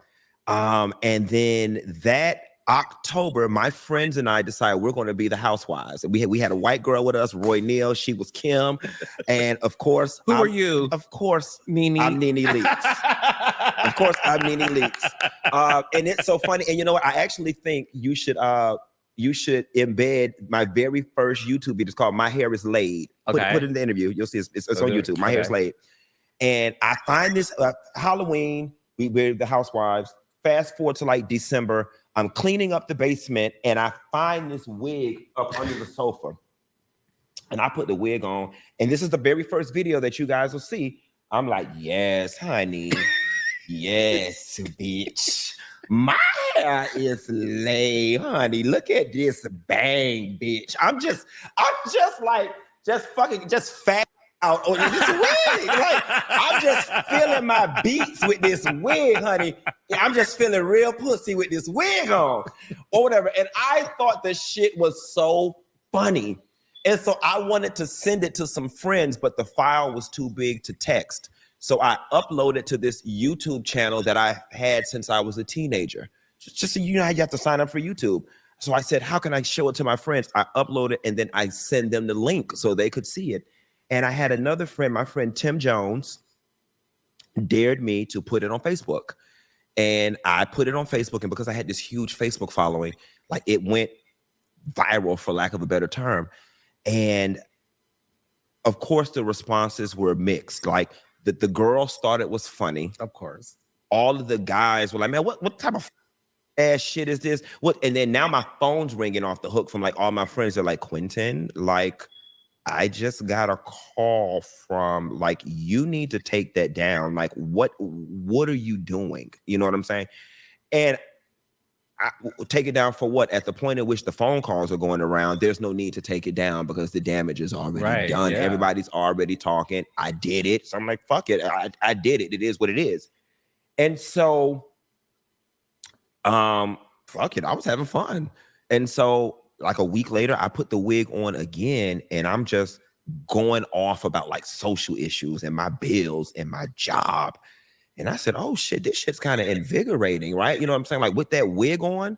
B: And then that October, my friends and I decided we're going to be the housewives. We had a white girl with us, Roy Neal. She was Kim. And of course,
C: who are you?
B: Of course,
C: Nene.
B: I'm Nene Leakes. Of course, I'm Nene Leakes. And it's so funny. And you know what? I actually think you should embed my very first YouTube video. It's called My Hair Is Laid. Put it in the interview. You'll see it's on YouTube. My Hair Is Laid. And I find this Halloween, we're the housewives. Fast forward to like December, I'm cleaning up the basement and I find this wig up under the sofa. And I put the wig on. And this is the very first video that you guys will see. I'm like, yes, honey. Yes, bitch. My hair is laid, honey. Look at this bang, bitch. I'm just fat. this wig. Like, I'm just feeling my beats with this wig, honey. Yeah, I'm just feeling real pussy with this wig on, or whatever. And I thought the shit was so funny. And so I wanted to send it to some friends, but the file was too big to text. So I uploaded to this YouTube channel that I had since I was a teenager. Just so you know how you have to sign up for YouTube. So I said, how can I show it to my friends? I upload it and then I send them the link so they could see it. And I had another friend, my friend Tim Jones, dared me to put it on Facebook. And I put it on Facebook. And because I had this huge Facebook following, like it went viral, for lack of a better term. And of course, the responses were mixed. Like the girls thought it was funny.
C: Of course.
B: All of the guys were like, man, what type of ass shit is this? What? And then now my phone's ringing off the hook from like all my friends. They're like, Quentin, like, I just got a call from, like, you need to take that down. Like, what are you doing? You know what I'm saying? And I take it down for what? At the point at which the phone calls are going around, there's no need to take it down because the damage is already done.
C: Yeah.
B: Everybody's already talking. I did it. So I'm like, fuck it. I did it. It is what it is. And so, fuck it. I was having fun. And so like a week later, I put the wig on again and I'm just going off about like social issues and my bills and my job. And I said, oh shit, this shit's kind of invigorating, right? You know what I'm saying? Like with that wig on,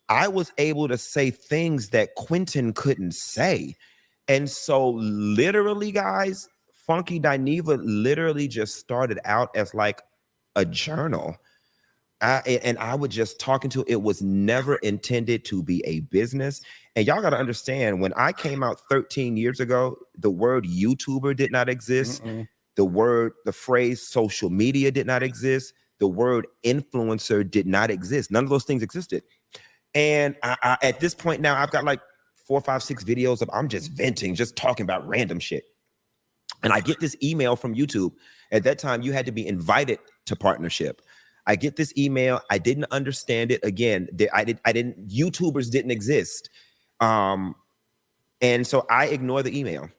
B: I was able to say things that Quentin couldn't say. And so literally, guys, Funky Dineva literally just started out as like a journal. And I would just talking to it was never intended to be a business. And y'all got to understand, when I came out 13 years ago, the word YouTuber did not exist. The phrase social media did not exist. The word influencer did not exist. None of those things existed. And I at this point now, I've got like 4, 5, 6 videos of I'm just venting, just talking about random shit. And I get this email from YouTube. At that time, you had to be invited to partnership. I get this email. I didn't understand it. Again, YouTubers didn't exist. And so I ignore the email.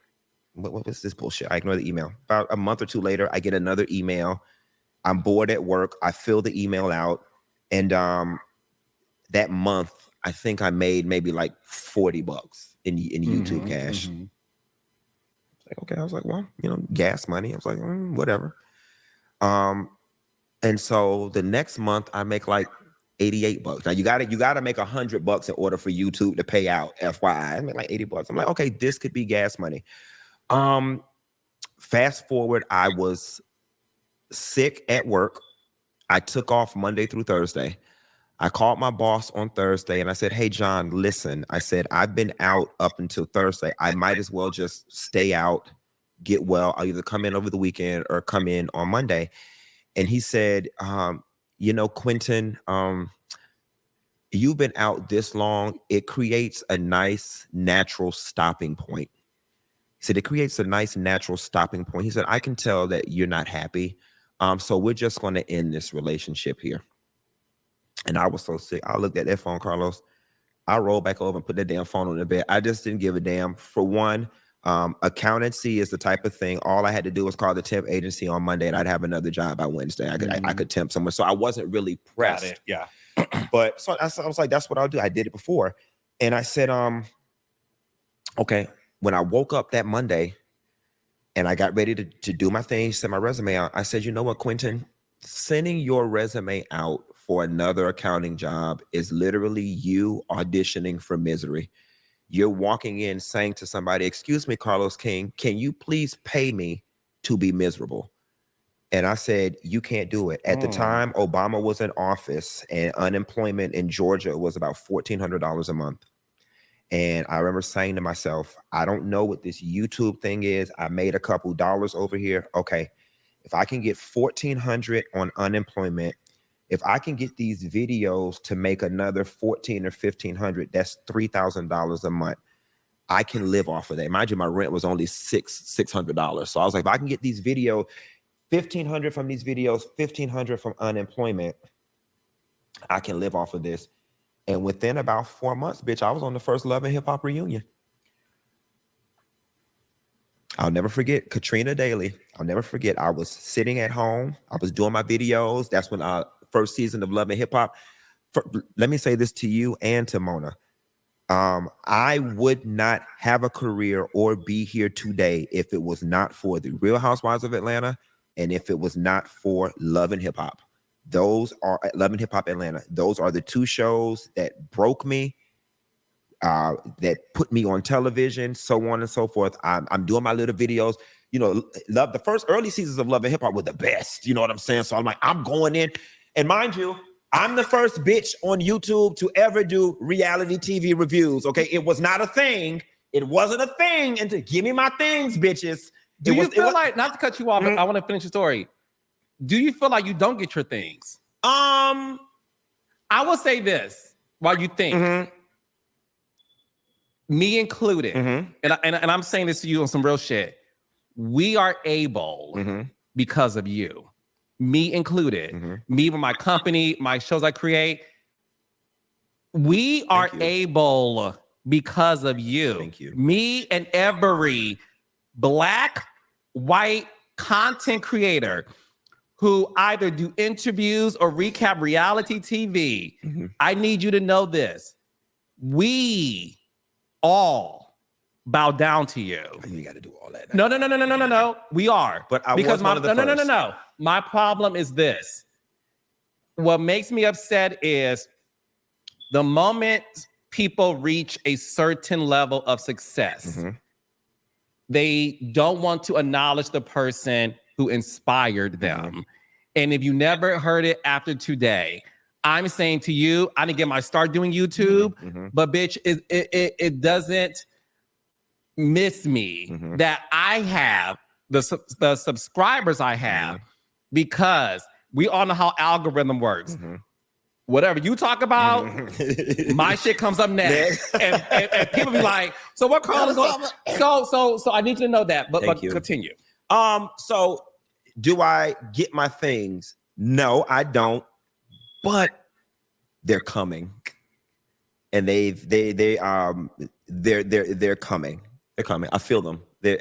B: What was this bullshit? I ignore the email. About a month or two later, I get another email. I'm bored at work. I fill the email out. And that month, I think I made maybe like $40 in YouTube cash. Like, okay, I was like, well, gas money. I was like, whatever. And so the next month I make like $88. Now you gotta make $100 in order for YouTube to pay out. FYI, I made like $80. I'm like, okay, this could be gas money. Fast forward, I was sick at work. I took off Monday through Thursday. I called my boss on Thursday and I said, hey, John, listen, I said, I've been out up until Thursday. I might as well just stay out, get well. I'll either come in over the weekend or come in on Monday. And he said, Quentin, you've been out this long. It creates a nice natural stopping point. He said, it creates a nice natural stopping point. He said, I can tell that you're not happy. So we're just going to end this relationship here. And I was so sick. I looked at that phone, Carlos. I rolled back over and put that damn phone on the bed. I just didn't give a damn. For one, accountancy is the type of thing. All I had to do was call the temp agency on Monday and I'd have another job by Wednesday. I could temp somewhere. So I wasn't really pressed.
C: Got it. Yeah.
B: But so I was like, that's what I'll do. I did it before. And I said, okay. When I woke up that Monday and I got ready to do my thing, send my resume out, I said, you know what, Quentin, sending your resume out for another accounting job is literally you auditioning for misery. You're walking in saying to somebody, excuse me, Carlos King, can you please pay me to be miserable? And I said, you can't do it. At the time, Obama was in office and unemployment in Georgia was about $1,400 a month. And I remember saying to myself, I don't know what this YouTube thing is. I made a couple dollars over here. Okay, if I can get $1,400 on unemployment, if I can get these videos to make another $1,400 or $1,500, that's $3,000 a month. I can live off of that. Mind you, my rent was only $600. So I was like, if I can get these videos, $1,500 from these videos, $1,500 from unemployment, I can live off of this. And within about 4 months, bitch, I was on the first Love and Hip Hop reunion. I'll never forget Katrina Daly. I'll never forget. I was sitting at home. I was doing my videos. That's when first season of Love and Hip Hop. Let me say this to you and to Mona. I would not have a career or be here today if it was not for the Real Housewives of Atlanta and if it was not for Love and Hip Hop. Those are Love and Hip Hop Atlanta. Those are the two shows that broke me, that put me on television, so on and so forth. I'm doing my little videos. You know, the first early seasons of Love and Hip Hop were the best. You know what I'm saying? So I'm like, I'm going in. And mind you, I'm the first bitch on YouTube to ever do reality TV reviews. Okay, it was not a thing. It wasn't a thing. And to give me my things, bitches.
C: Do you feel like, not to cut you off, but I want to finish the story. Do you feel like you don't get your things? I will say this while you think. Me included, and I'm saying this to you on some real shit. We are able because of you. Me included, me with my company, my shows I create. We are able because of you.
B: Thank you.
C: Me and every Black, white content creator who either do interviews or recap reality TV. I need you to know this. We all bow down to you.
B: You got to do all that.
C: No. We are.
B: But I
C: because
B: was one of the first.
C: No. My problem is this. What makes me upset is the moment people reach a certain level of success, they don't want to acknowledge the person who inspired them. And if you never heard it after today, I'm saying to you, I didn't get my start doing YouTube, but bitch, it doesn't miss me that I have the subscribers I have because we all know how algorithm works. Whatever you talk about, my shit comes up next, and people be like, "So what, Carl is going?" So I need you to know that. But continue.
B: So do I get my things? No, I don't. But they're coming, and they're coming. They're coming. I feel them. They're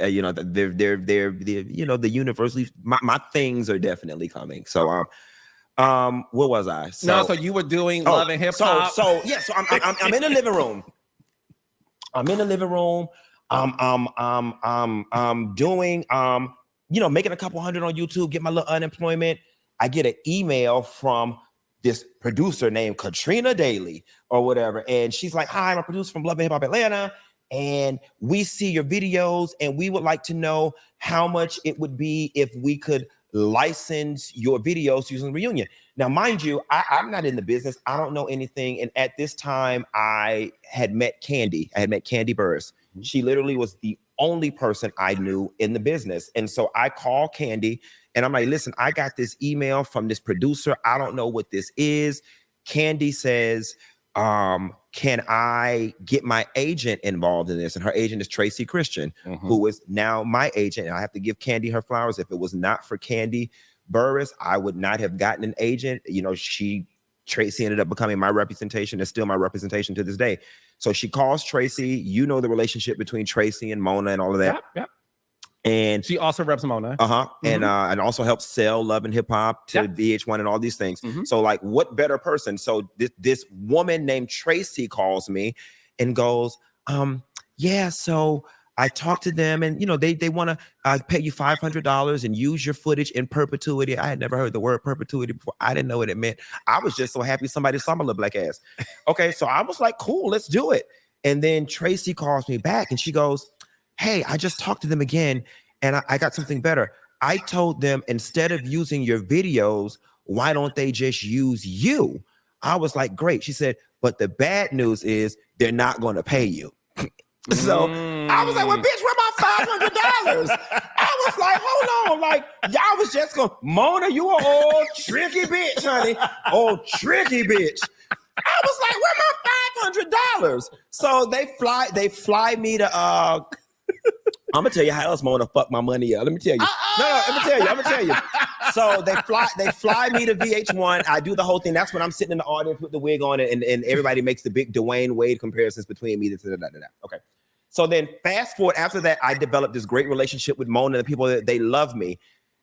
B: the universally. My things are definitely coming. So where was I?
C: So you were doing Love and Hip Hop.
B: So I'm in the living room. I'm in the living room. I'm doing making a couple hundred on YouTube, get my little unemployment. I get an email from this producer named Katrina Daly or whatever. And she's like, "Hi, I'm a producer from Love and Hip Hop Atlanta. And we see your videos and we would like to know how much it would be if we could license your videos using Reunion." Now, mind you, I'm not in the business. I don't know anything. And at this time, I had met Candy. I had met Candy Burris. She literally was the only person I knew in the business. And so I called Candy and I'm like, "Listen, I got this email from this producer. I don't know what this is." Candy says, "Can I get my agent involved in this?" And her agent is Tracy Christian, who is now my agent. And I have to give Candy her flowers. If it was not for Candy Burris, I would not have gotten an agent. Tracy ended up becoming my representation. It's still my representation to this day. So she calls Tracy. You know the relationship between Tracy and Mona and all of that.
C: Yep.
B: And
C: she also reps Mona.
B: And also helps sell Love and Hip Hop to VH1 and all these things. So like, what better person? So this woman named Tracy calls me and goes, so I talked to them and they want to pay you $500 and use your footage in perpetuity. I had never heard the word perpetuity before. I didn't know what it meant. I was just so happy somebody saw my little black ass. Okay, so I was like, cool, let's do it. And then Tracy calls me back and she goes, "Hey, I just talked to them again and I got something better. I told them instead of using your videos, why don't they just use you?" I was like, great. She said, "But the bad news is they're not going to pay you." So I was like, "Well, bitch, where my $500? I was like, hold on. Like, y'all was just going, "Mona, you an old tricky bitch, honey. Old tricky bitch." I was like, "Where my $500? So they fly me to I'm gonna tell you how else Mona fucked my money up. Let me tell you. No, I'm gonna tell you. So they fly me to VH1. I do the whole thing. That's when I'm sitting in the audience with the wig on it, and everybody makes the big Dwayne Wade comparisons between me. Okay. So then fast forward after that, I developed this great relationship with Mona and the people that they love me.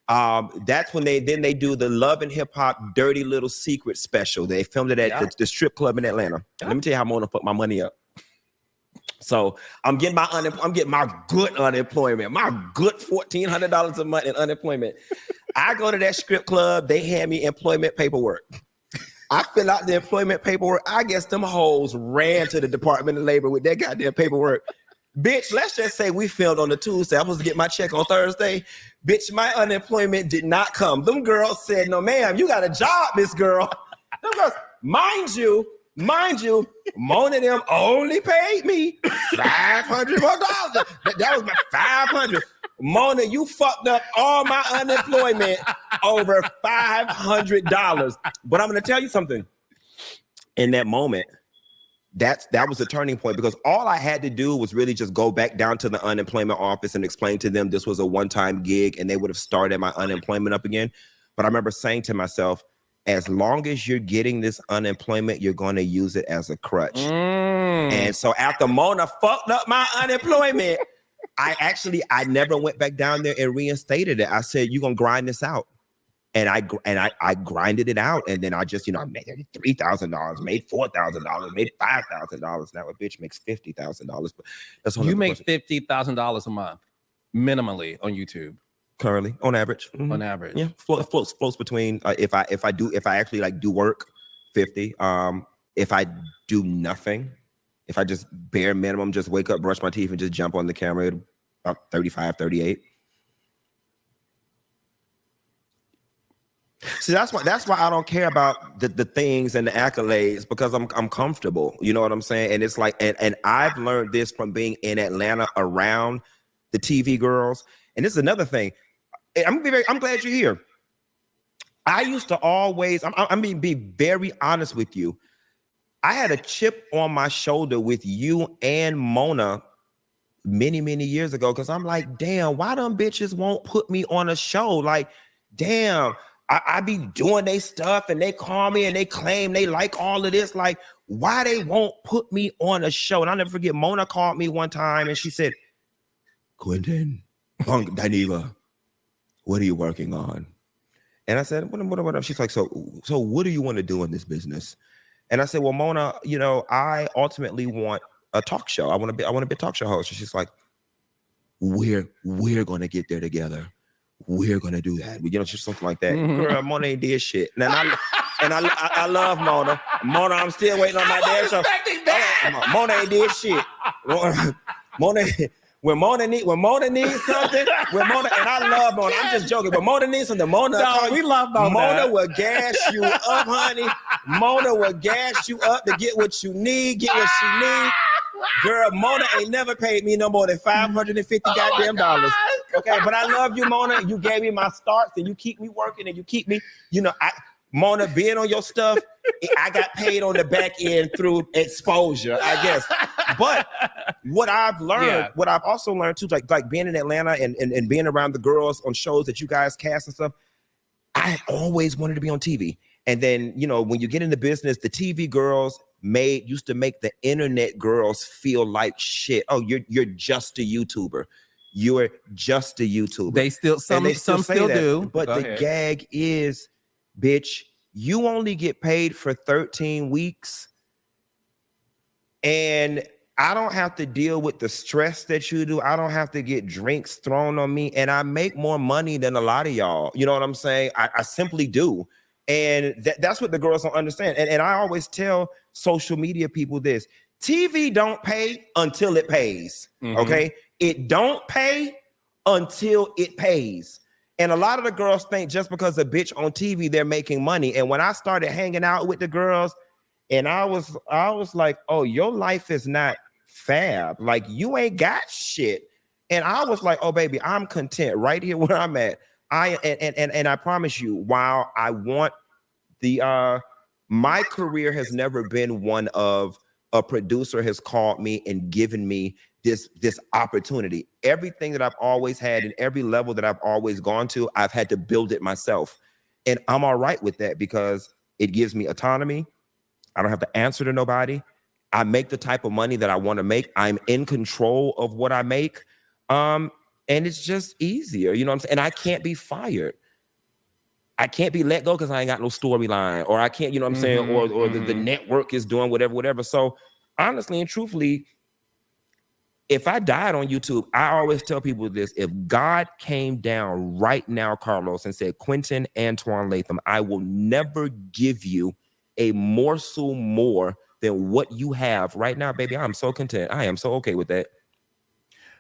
B: That's when they do the Love and Hip Hop Dirty Little Secret special. They filmed it at the strip club in Atlanta. Let me tell you how Mona put my money up. So I'm getting my good unemployment, my good $1,400 a month in unemployment. I go to that strip club. They hand me employment paperwork. I fill out the employment paperwork. I guess them hoes ran to the Department of Labor with that goddamn paperwork. Bitch, let's just say we filmed on the Tuesday. I was supposed to get my check on Thursday. Bitch, my unemployment did not come. Them girls said, no, ma'am, you got a job, Miss Girl. Them girls, mind you, Mona them only paid me $500 more. That was my $500. Mona, you fucked up all my unemployment over $500. But I'm going to tell you something. In that moment, that was a turning point, because all I had to do was really just go back down to the unemployment office and explain to them this was a one-time gig, and they would have started my unemployment up again. But I remember saying to myself, as long as you're getting this unemployment, you're going to use it as a crutch. And so after Mona fucked up my unemployment, I never went back down there and reinstated it. I said, you're going to grind this out. And I grinded it out. And then I just, I made $3,000, made $4,000, made $5,000. Now a bitch makes $50,000. But that's
C: you make $50,000 a month minimally on YouTube.
B: Currently, on average. Mm-hmm.
C: On average.
B: Yeah, floats between if I actually like do work, 50. If I do nothing, if I just bare minimum, just wake up, brush my teeth, and just jump on the camera, about 35, 38. See, that's why I don't care about the things and the accolades, because I'm comfortable. You know what I'm saying? And it's like, and I've learned this from being in Atlanta around the TV girls. And this is another thing. I'm glad you're here. I used to always, be very honest with you. I had a chip on my shoulder with you and Mona many, many years ago, because I'm like, damn, why them bitches won't put me on a show? Like, damn, I be doing they stuff and they call me and they claim they like all of this. Like, why they won't put me on a show? And I'll never forget, Mona called me one time and she said, Quentin, Dineva, what are you working on? And I said, what? She's like, so what do you want to do in this business? And I said, well, Mona, I ultimately want a talk show. I want to be a talk show host. And she's like, we're going to get there together. We're going to do that. Just something like that. Mm-hmm. Girl, Mona ain't did shit. And I love Mona. Mona, I'm still waiting on my damn show. Mona ain't did shit. Mona. When Mona needs something, and I love Mona. I'm just joking, but Mona needs something.
C: We love Mona.
B: Mona will gas you up, honey. Mona will gas you up to get what you need, get what she needs. Girl, Mona ain't never paid me no more than $550 goddamn dollars. Okay, but I love you, Mona. You gave me my starts, and you keep me working, and you keep me, Mona, being on your stuff, I got paid on the back end through exposure, I guess. But what I've learned, what I've also learned too, like being in Atlanta and being around the girls on shows that you guys cast and stuff, I always wanted to be on TV. And then, when you get in the business, the TV girls used to make the internet girls feel like shit. Oh, you're just a YouTuber. You're just a YouTuber.
C: They still, some still do.
B: But the gag is, bitch, you only get paid for 13 weeks. And I don't have to deal with the stress that you do. I don't have to get drinks thrown on me. And I make more money than a lot of y'all. You know what I'm saying? I simply do. And that's what the girls don't understand. And I always tell social media people this. TV don't pay until it pays. Mm-hmm. Okay? It don't pay until it pays. And a lot of the girls think just because a bitch on TV, they're making money. And when I started hanging out with the girls, and I was like, oh, your life is not fab. Like, you ain't got shit. And I was like, oh, baby, I'm content right here where I'm at. And I promise you, while I want my career has never been one of a producer has called me and given me this opportunity. Everything that I've always had and every level that I've always gone to, I've had to build it myself. And I'm all right with that because it gives me autonomy. I don't have to answer to nobody. I make the type of money that I want to make. I'm in control of what I make. And it's just easier, you know what I'm saying? And I can't be fired. I can't be let go because I ain't got no storyline, or I can't, you know what I'm saying? Or the network is doing whatever. So honestly and truthfully, if I died on YouTube, I always tell people this: if God came down right now, Carlos, and said, Quentin Antoine Latham, I will never give you a morsel more than what you have right now, baby, I'm so content. I am so okay with that.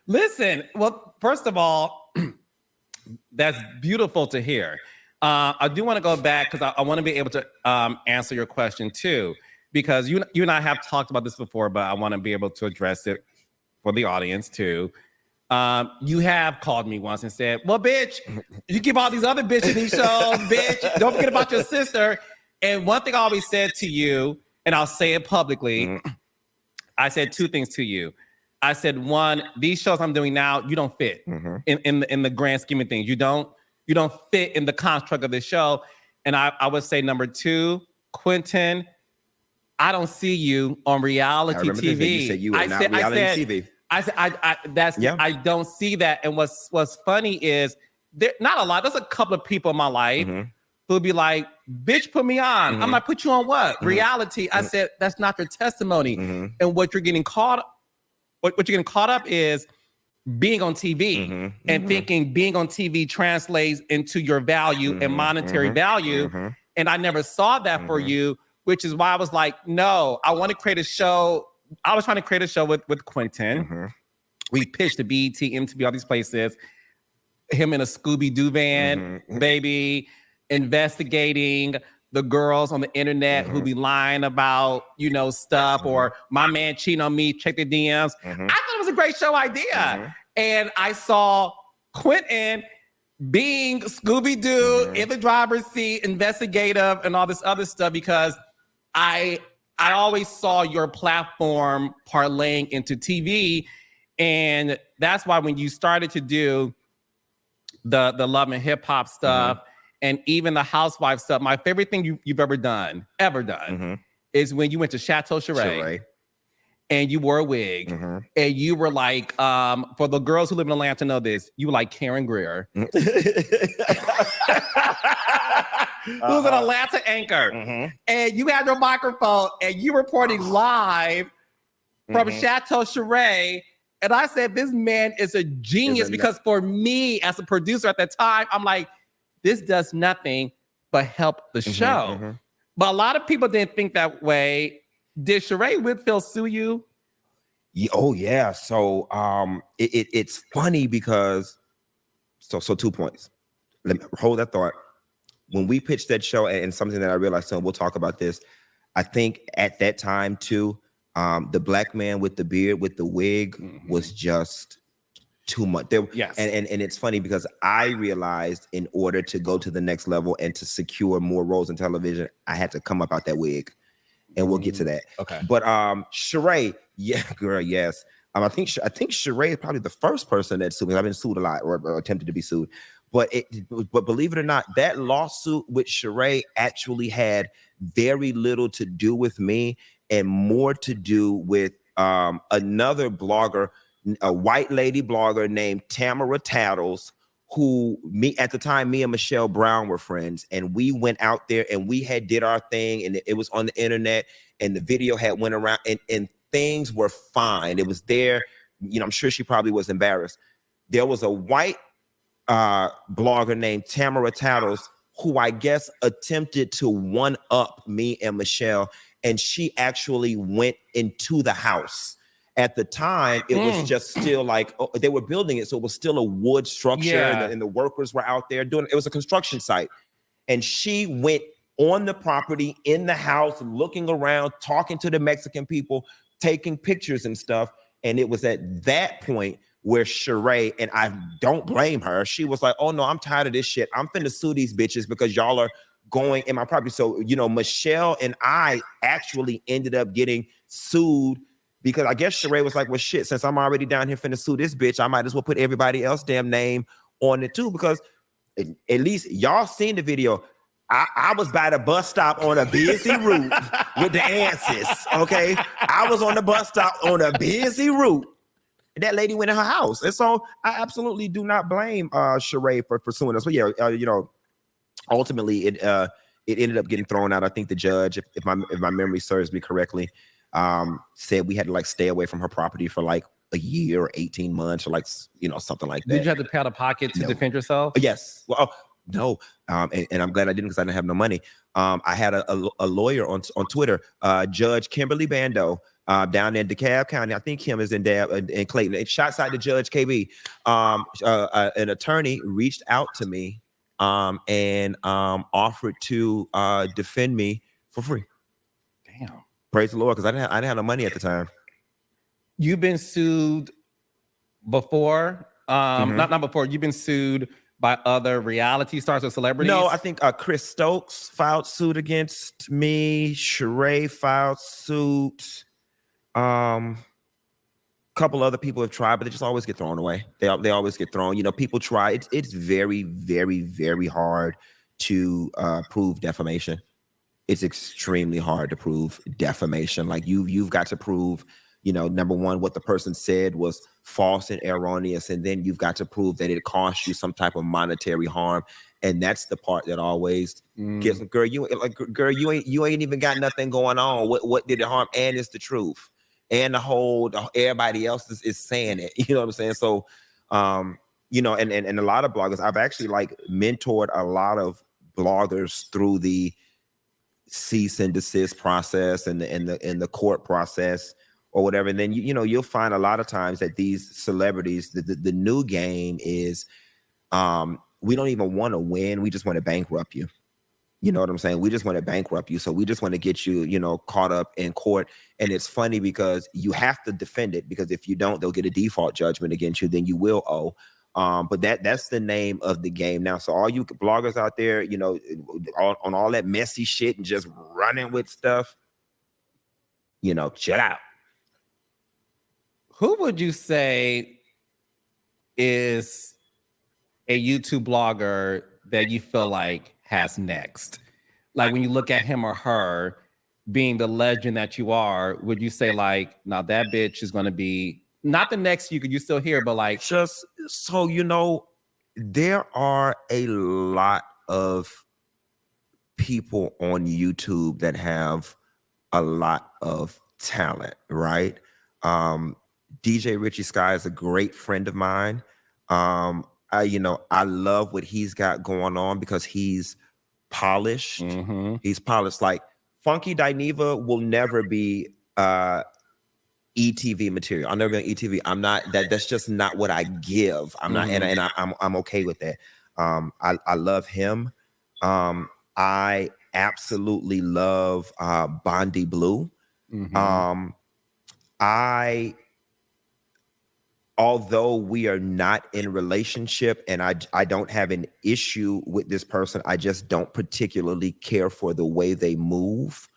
C: Listen, well, first of all, that's beautiful to hear. I do want to go back because I want to be able to answer your question too, because you and I have talked about this before, but I want to be able to address it for the audience too. You have called me once and said, well, bitch, you give all these other bitches these shows, bitch. Don't forget about your sister. And one thing I always said to you, and I'll say it publicly, I said two things to you. I said, one, these shows I'm doing now, you don't fit in the grand scheme of things. You don't fit in the construct of this show. And I would say number two, Quentin, I don't see you on reality TV.
B: You said you were not reality TV.
C: I don't see that. And what's funny is there not a lot. There's a couple of people in my life who'll be like, bitch, put me on. I'm like, put you on what? Reality. I said, that's not your testimony. And what you're getting caught up is being on TV and thinking being on TV translates into your value and monetary value. And I never saw that for you, which is why I was like, no, I want to create a show. I was trying to create a show with Quentin. We pitched to BET, MTV, all these places. Him in a Scooby-Doo van, baby, investigating the girls on the internet who be lying about, stuff, or my man cheating on me, check the DMs. I thought it was a great show idea. And I saw Quentin being Scooby-Doo in the driver's seat, investigative, and all this other stuff, because I always saw your platform parlaying into TV. And that's why when you started to do the love and hip hop stuff, and even the housewife stuff, my favorite thing you've ever done, is when you went to Chateau Cheray. And you wore a wig, and you were like, for the girls who live in Atlanta know this, you were like Karen Greer, who's an Atlanta anchor, and you had your microphone, and you reporting live from Chateau Cheray. And I said, this man is a genius, because for me as a producer at that time, I'm like, this does nothing but help the show. But a lot of people didn't think that way. Did Sheree Whitfield sue you?
B: Oh yeah. So it's funny because so 2 points. Let me hold that thought. When we pitched that show, and something that I realized, so we'll talk about this. I think at that time too, the black man with the beard with the wig was just too much. And it's funny because I realized in order to go to the next level and to secure more roles in television, I had to come up out that wig. And we'll get to that. Okay. But Sheree, yeah, girl, yes. I think Sheree is probably the first person that sued me. I've been sued a lot, or attempted to be sued. But believe it or not, that lawsuit with Sheree actually had very little to do with me and more to do with another blogger, a white lady blogger named Tamara Tattles, who at the time, me and Michelle Brown were friends, and we went out there and we did our thing, and it was on the internet, and the video had went around, and things were fine. It was there. I'm sure she probably was embarrassed. There was a white blogger named Tamara Tattles who I guess attempted to one up me and Michelle, and she actually went into the house. At the time, it was just still like, they were building it, so it was still a wood structure, and the workers were out there doing it. It was a construction site. And she went on the property, in the house, looking around, talking to the Mexican people, taking pictures and stuff. And it was at that point where Sheree, and I don't blame her, she was like, oh no, I'm tired of this shit. I'm finna sue these bitches because y'all are going in my property. So, Michelle and I actually ended up getting sued, because I guess Sheree was like, well, shit, since I'm already down here finna sue this bitch, I might as well put everybody else's damn name on it too, because at least y'all seen the video. I was by the bus stop on a busy route with the answers, okay? I was on the bus stop on a busy route. That lady went in her house. And so I absolutely do not blame Sheree for pursuing us. But yeah, ultimately it ended up getting thrown out. I think the judge, if my memory serves me correctly, said we had to like stay away from her property for like a year or 18 months or like, something like that.
C: Did you have to pay out of pocket to defend yourself?
B: Yes. Well, no. And I'm glad I didn't because I didn't have no money. I had a lawyer on Twitter, Judge Kimberly Bando, down in DeKalb County. I think Kim is in Clayton. Shouts out to Judge KB. An attorney reached out to me and offered to defend me for free.
C: Damn.
B: Praise the Lord, because I didn't have no money at the time.
C: You've been sued before? Not before. You've been sued by other reality stars or celebrities?
B: No, I think Chris Stokes filed suit against me. Sheree filed suit. Couple other people have tried, but they just always get thrown away. They always get thrown. People try. It's very, very, very hard to prove defamation. It's extremely hard to prove defamation. Like you've got to prove, number one, what the person said was false and erroneous, and then you've got to prove that it cost you some type of monetary harm. And that's the part that always gets, girl, you ain't even got nothing going on. What did it harm? And it's the truth. And everybody else is saying it. You know what I'm saying? So, and a lot of bloggers, I've actually like mentored a lot of bloggers through the cease and desist process and the court process or whatever. And then you'll find a lot of times that these celebrities, the new game is we don't even want to win. We just want to bankrupt you. You know what I'm saying? We just want to bankrupt you. So we just want to get you, caught up in court. And it's funny because you have to defend it, because if you don't, they'll get a default judgment against you. Then you will owe. But that's the name of the game now. So all you bloggers out there, on all that messy shit and just running with stuff, chill out.
C: Who would you say is a YouTube blogger that you feel like has next? Like when you look at him or her being the legend that you are, would you say like, now that bitch is going to be not the next you still hear, but like
B: just so there are a lot of people on YouTube that have a lot of talent, right? DJ Richie Sky is a great friend of mine. I love what he's got going on because he's polished.
C: Mm-hmm.
B: He's polished. Like Funky Dineva will never be ETV material. I'll never be on ETV. I'm not that. That's just not what I give. I'm not, and I'm okay with that. I love him. I absolutely love Bondi Blue.
C: Mm-hmm.
B: Although we are not in a relationship and I don't have an issue with this person, I just don't particularly care for the way they move.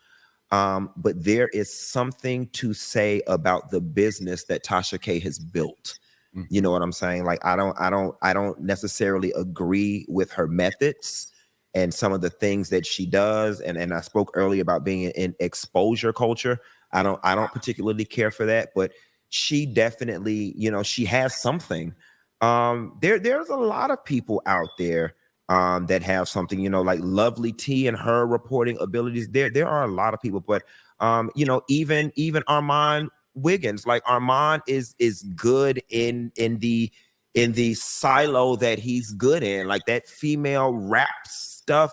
B: But there is something to say about the business that Tasha K has built. Mm-hmm. You know what I'm saying? Like I don't necessarily agree with her methods and some of the things that she does. And I spoke earlier about being in exposure culture. I don't particularly care for that, but she definitely, she has something. There's a lot of people out there that have something, like Lovely T and her reporting abilities. There are a lot of people, but even Armand Wiggins, like Armand is good in the silo that he's good in, like that female rap stuff.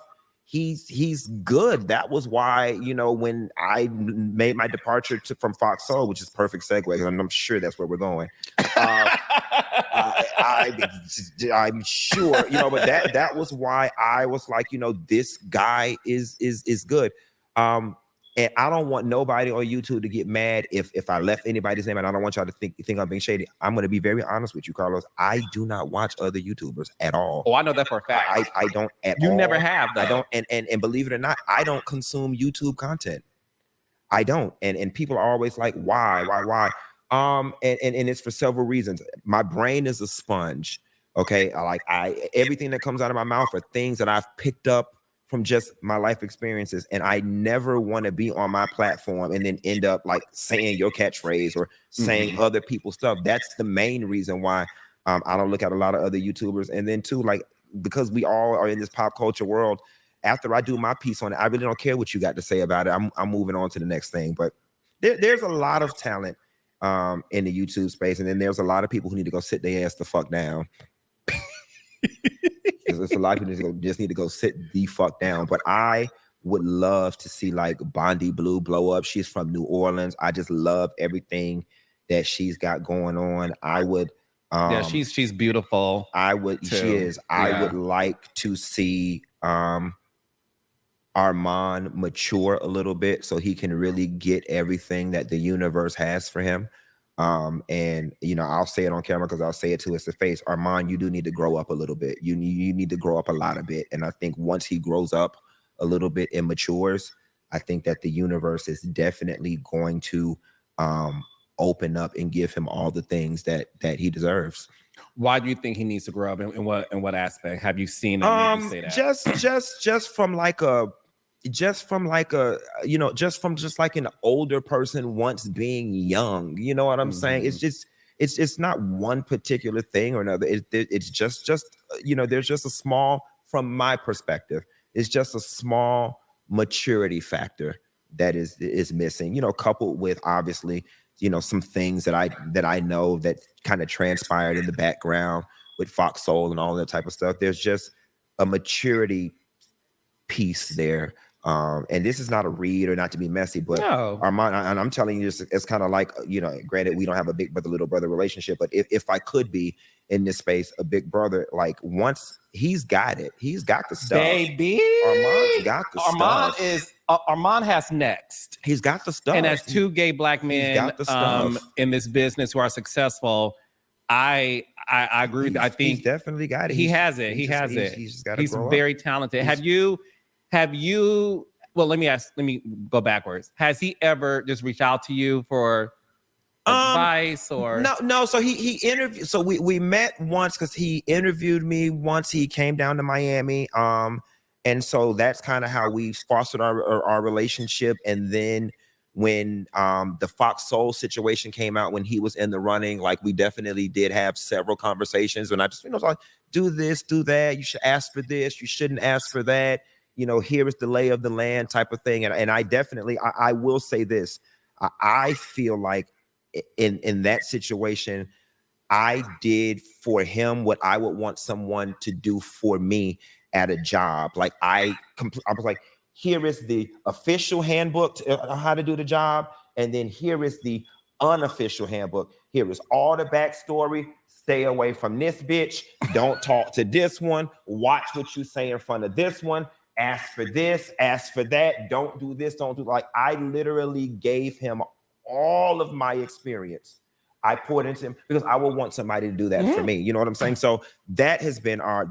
B: He's good. That was why, when I made my departure from Fox Soul, which is perfect segue, and I'm sure that's where we're going. I'm sure, but that was why I was like, this guy is good. And I don't want nobody on YouTube to get mad if I left anybody's name, and I don't want y'all to think I'm being shady. I'm going to be very honest with you, Carlos. I do not watch other YouTubers at all.
C: Oh, I know that for a fact.
B: I don't at all.
C: You never have, though.
B: I don't, and believe it or not, I don't consume YouTube content. I don't. And people are always like, why? And it's for several reasons. My brain is a sponge. Okay. Everything that comes out of my mouth are things that I've picked up from just my life experiences. And I never want to be on my platform and then end up like saying your catchphrase or saying other people's stuff. That's the main reason why I don't look at a lot of other YouTubers. And then too, like, because we all are in this pop culture world, after I do my piece on it, I really don't care what you got to say about it. I'm moving on to the next thing. But there's a lot of talent in the YouTube space. And then there's a lot of people who need to go sit their ass the fuck down. There's a lot of people who just need to go sit the fuck down. But I would love to see like Bondi Blue blow up. She's from New Orleans. I just love everything that she's got going on. I would
C: yeah, she's beautiful.
B: I would too. She is. I would like to see Armand mature a little bit so he can really get everything that the universe has for him. And you know, I'll say it on camera because I'll say it to his face. Armand, you do need to grow up a little bit. You need to grow up a lot of bit. And I think once he grows up a little bit and matures, I think that the universe is definitely going to open up and give him all the things that he deserves.
C: Why do you think he needs to grow up? In what aspect have you seen that made you say that?
B: Just from like a you know, just like an older person once being young, you know what I'm saying? It's not one particular thing or another. It's just you know, there's just a small, from my perspective, it's just a small maturity factor that is missing, you know, coupled with obviously, you know, some things that I know that kind of transpired in the background with Fox Soul and all that type of stuff. There's just a maturity piece there. And this is not a read or not to be messy, but
C: no.
B: Armand, and I'm telling you, it's kind of like, you know, granted, we don't have a big brother, little brother relationship, but if I could be in this space, a big brother, like once he's got it, he's got the stuff.
C: Baby.
B: Armand's got the stuff.
C: Armand has next.
B: He's got the stuff.
C: And as two gay black men in this business who are successful, I agree. I think
B: he's definitely got it.
C: He has it. He has it.
B: He's just got to
C: He's
B: grow
C: very
B: up.
C: talented. Have you, well, let me go backwards. Has he ever just reached out to you for advice or?
B: No. So he interviewed, so we met once because he interviewed me once he came down to Miami. And so that's kind of how we fostered our relationship. And then when the Fox Soul situation came out, when he was in the running, like we definitely did have several conversations. And I just, you know, like, do this, do that. You should ask for this. You shouldn't ask for that. You know, here is the lay of the land type of thing. And I definitely, I will say this. I feel like in that situation, I did for him what I would want someone to do for me at a job. Like I was like, here is the official handbook to how to do the job. And then here is the unofficial handbook. Here is all the backstory. Stay away from this bitch. Don't talk to this one. Watch what you say in front of this one. Ask for this, ask for that. Don't do this, don't do, like, I literally gave him all of my experience. I poured into him because I would want somebody to do that for me. You know what I'm saying? So that has been our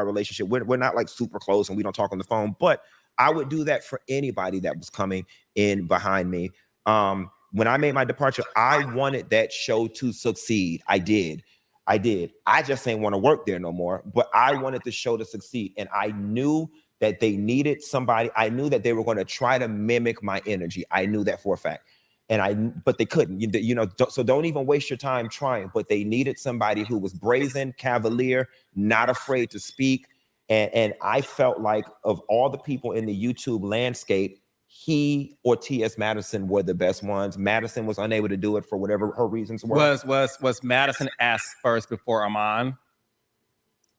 B: relationship. We're not like super close and we don't talk on the phone, but I would do that for anybody that was coming in behind me. When I made my departure, I wanted that show to succeed. I did. I just didn't want to work there no more, but I wanted the show to succeed. And I knew that they needed somebody. I knew that they were going to try to mimic my energy. I knew that for a fact. But they couldn't, you know, so don't even waste your time trying. But they needed somebody who was brazen, cavalier, not afraid to speak. And I felt like of all the people in the YouTube landscape, he or T.S. Madison were the best ones. Madison was unable to do it for whatever her reasons were.
C: Was Madison asked first before Armand?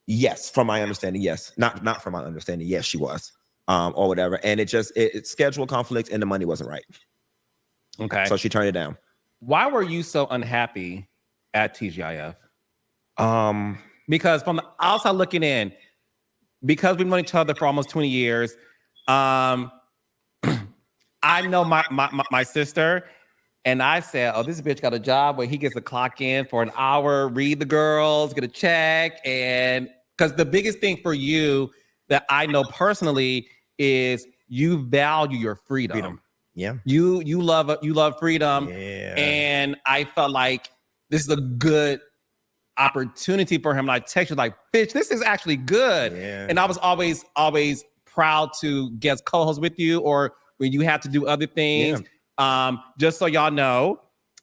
B: Yes, from my understanding, yes. Not from my understanding, yes, she was, or whatever. And it schedule conflicts and the money wasn't right.
C: Okay.
B: So she turned it down.
C: Why were you so unhappy at TGIF? Because from the outside looking in, because we've known each other for almost 20 years, I know my sister, and I said, oh, this bitch got a job where he gets to clock in for an hour, read the girls, get a check. And because the biggest thing for you that I know personally is you value your freedom.
B: Yeah.
C: You love freedom.
B: Yeah.
C: And I felt like this is a good opportunity for him. And I texted you like, bitch, this is actually good.
B: Yeah.
C: And I was always proud to guest co-host with you, or when you had to do other things. Just so y'all know,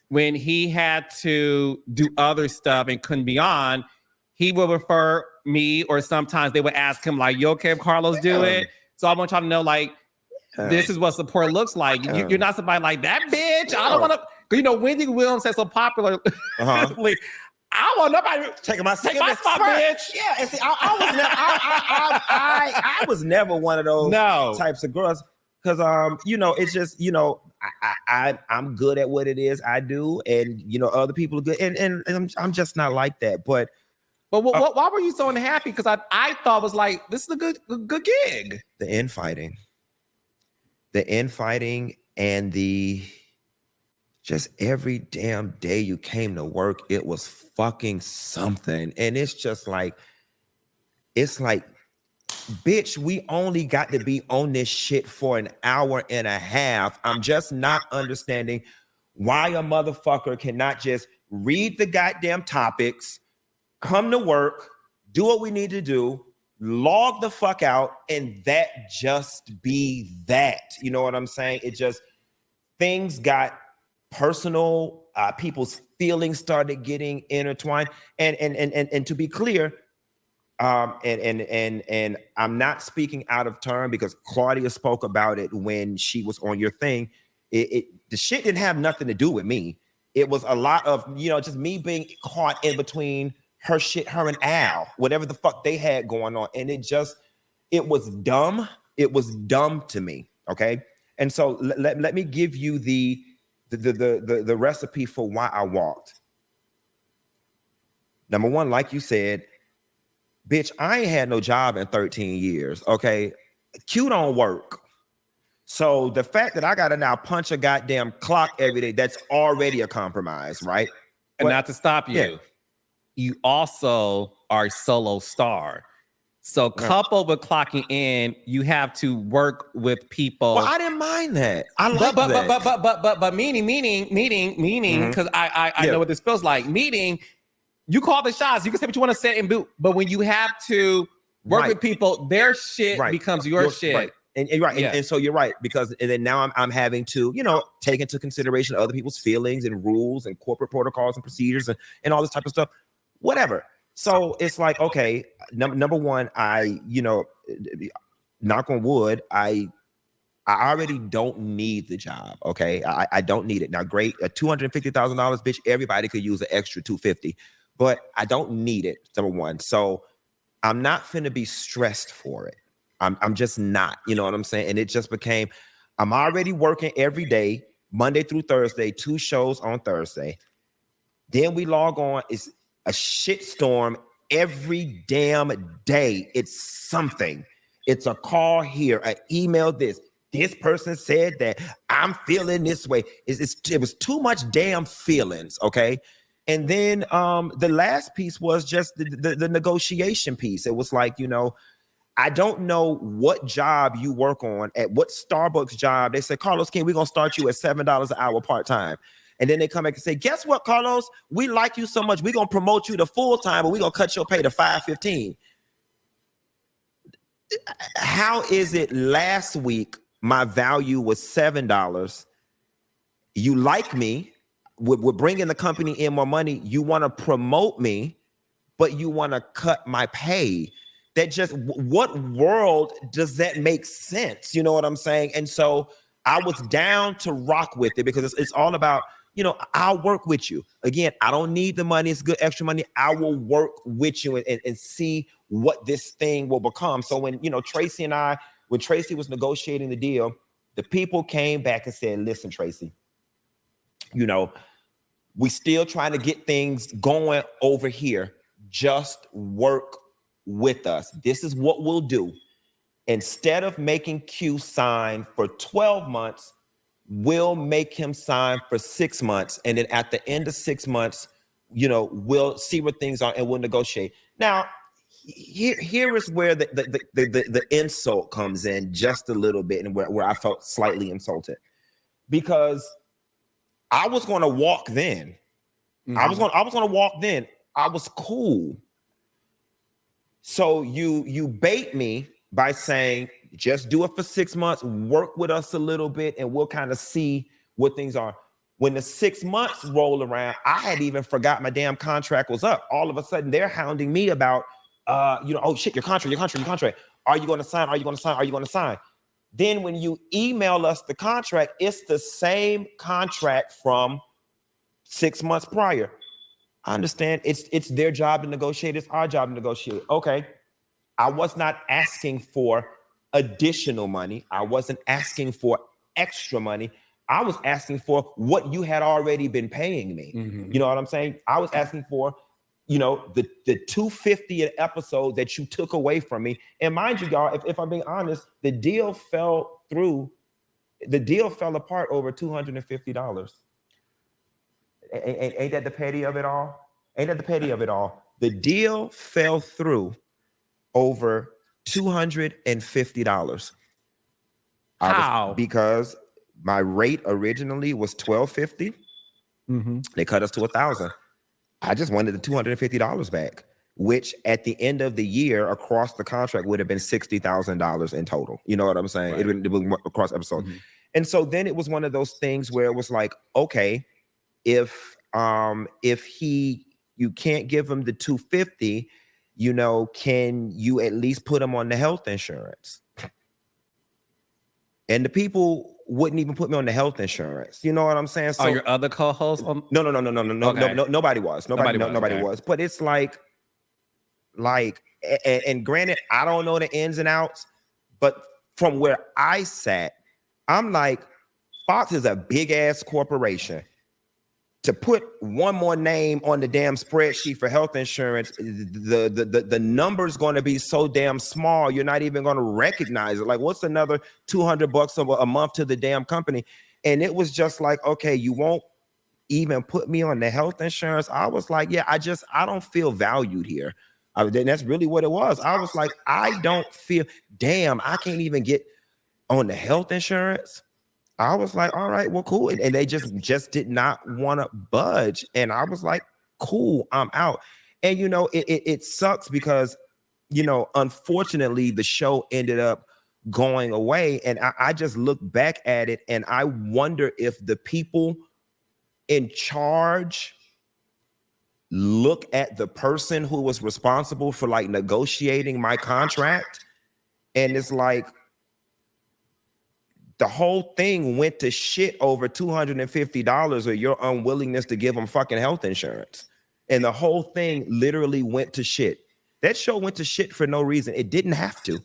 C: when he had to do other stuff and couldn't be on, he would refer me, or sometimes they would ask him like, "You okay if Carlos do it?" So I want y'all to know, like, this is what support looks like. You're not somebody like that, bitch. I don't want to. You know, Wendy Williams said so popular. I want nobody
B: taking my
C: spot, bitch.
B: Yeah, and see, I was never one of those types of girls, because you know, it's just, you know, I'm good at what it is I do, and you know, other people are good, and I'm just not like that. But
C: why were you so unhappy? Because I thought it was like, this is a good gig.
B: The infighting, and the just every damn day you came to work, it was fucking something. And it's just like, bitch, we only got to be on this shit for an hour and a half. I'm just not understanding why a motherfucker cannot just read the goddamn topics, come to work, do what we need to do, log the fuck out, and that just be that. You know what I'm saying? It just, things got personal, people's feelings started getting intertwined, and to be clear, and I'm not speaking out of turn, because Claudia spoke about it when she was on your thing. The shit didn't have nothing to do with me. It was a lot of, you know, just me being caught in between her and Al, whatever the fuck they had going on, and it was dumb. It was dumb to me. Okay, and so let me give you the recipe for why I walked. Number one, like you said, bitch, I ain't had no job in 13 years, okay? Q don't work. So the fact that I gotta now punch a goddamn clock every day, that's already a compromise, right?
C: And not to stop you, you also are a solo star. So coupled with clocking in, you have to work with people.
B: Well, I didn't mind that. I like that.
C: But meaning, because I know what this feels like. Meaning, you call the shots. You can say what you want to say and do. But when you have to work with people, their shit becomes your shit.
B: Right. And and so you're right, because and then now I'm having to, you know, take into consideration other people's feelings and rules and corporate protocols and procedures and all this type of stuff. Whatever. So it's like, okay, number one, I, you know, knock on wood, I already don't need the job. Okay, I don't need it now. Great, $250,000, bitch. Everybody could use an extra $250,000, but I don't need it. Number one, so I'm not finna be stressed for it. I'm just not. You know what I'm saying? And it just became, I'm already working every day, Monday through Thursday, 2 shows on Thursday. Then we log on. It's a shitstorm every damn day. It's something. It's a call here, an email this person said that, I'm feeling this way. It was too much damn feelings, okay? And then the last piece was just the negotiation piece. It was like, you know, I don't know what job you work on, at what Starbucks job. They said, Carlos King, we're going to start you at $7 an hour part-time. And then they come back and say, guess what, Carlos? We like you so much, we're going to promote you to full-time, but we're going to cut your pay to $5.15. How is it last week my value was $7? You like me, we're bringing the company in more money. You want to promote me, but you want to cut my pay. That just, what world does that make sense? You know what I'm saying? And so I was down to rock with it, because it's all about, you know, I'll work with you. Again, I don't need the money. It's good extra money. I will work with you and see what this thing will become. So when, you know, when Tracy was negotiating the deal, the people came back and said, listen, Tracy, you know, we still trying to get things going over here. Just work with us. This is what we'll do. Instead of making Q sign for 12 months, we'll make him sign for 6 months. And then at the end of 6 months, you know, we'll see what things are and we'll negotiate. Now, here is where the insult comes in just a little bit, and where I felt slightly insulted, because I was going to walk then. I was going to walk then. I was cool. So you bait me by saying, just do it for 6 months, work with us a little bit, and we'll kind of see what things are. When the 6 months roll around, I had even forgot my damn contract was up. All of a sudden, they're hounding me about, oh shit, your contract. Are you going to sign? Are you going to sign? Are you going to sign? Then when you email us the contract, it's the same contract from 6 months prior. I understand it's their job to negotiate. It's our job to negotiate. Okay. I was not asking for additional money. I wasn't asking for extra money. I was asking for what you had already been paying me.
C: Mm-hmm.
B: You know what I'm saying? I was asking for, the $250 an episode that you took away from me. And mind you, y'all, if I'm being honest, the deal fell apart over $250. Ain't that the petty of it all? Ain't that the petty of it all? The deal fell through over $250.
C: How?
B: Because my rate originally was $1,250.
C: Mm-hmm.
B: They cut us to $1,000. I just wanted the $250 back, which at the end of the year across the contract would have been $60,000 in total. You know what I'm saying?
C: Right.
B: It would across episodes.
C: Mm-hmm.
B: And so then it was one of those things where it was like, okay, if you can't give him the $250, can you at least put him on the health insurance? And the people wouldn't even put me on the health insurance. You know what I'm saying? So
C: your other co-hosts?
B: No.
C: Okay.
B: Nobody was. Nobody
C: Okay.
B: was. But it's like, and granted, I don't know the ins and outs, but from where I sat, I'm like, Fox is a big ass corporation. To put one more name on the damn spreadsheet for health insurance, the number's going to be so damn small, you're not even going to recognize it. Like, what's another $200 a month to the damn company? And it was just like, okay, you won't even put me on the health insurance. I was like, yeah, I don't feel valued here. That's really what it was. I was like, I don't feel, damn, I can't even get on the health insurance. I was like, all right, well, cool. And they just did not want to budge. And I was like, cool, I'm out. And, it sucks because, unfortunately, the show ended up going away. And I just look back at it and I wonder if the people in charge look at the person who was responsible for like negotiating my contract. And it's like, the whole thing went to shit over $250 or your unwillingness to give them fucking health insurance. And the whole thing literally went to shit. That show went to shit for no reason. It didn't have to.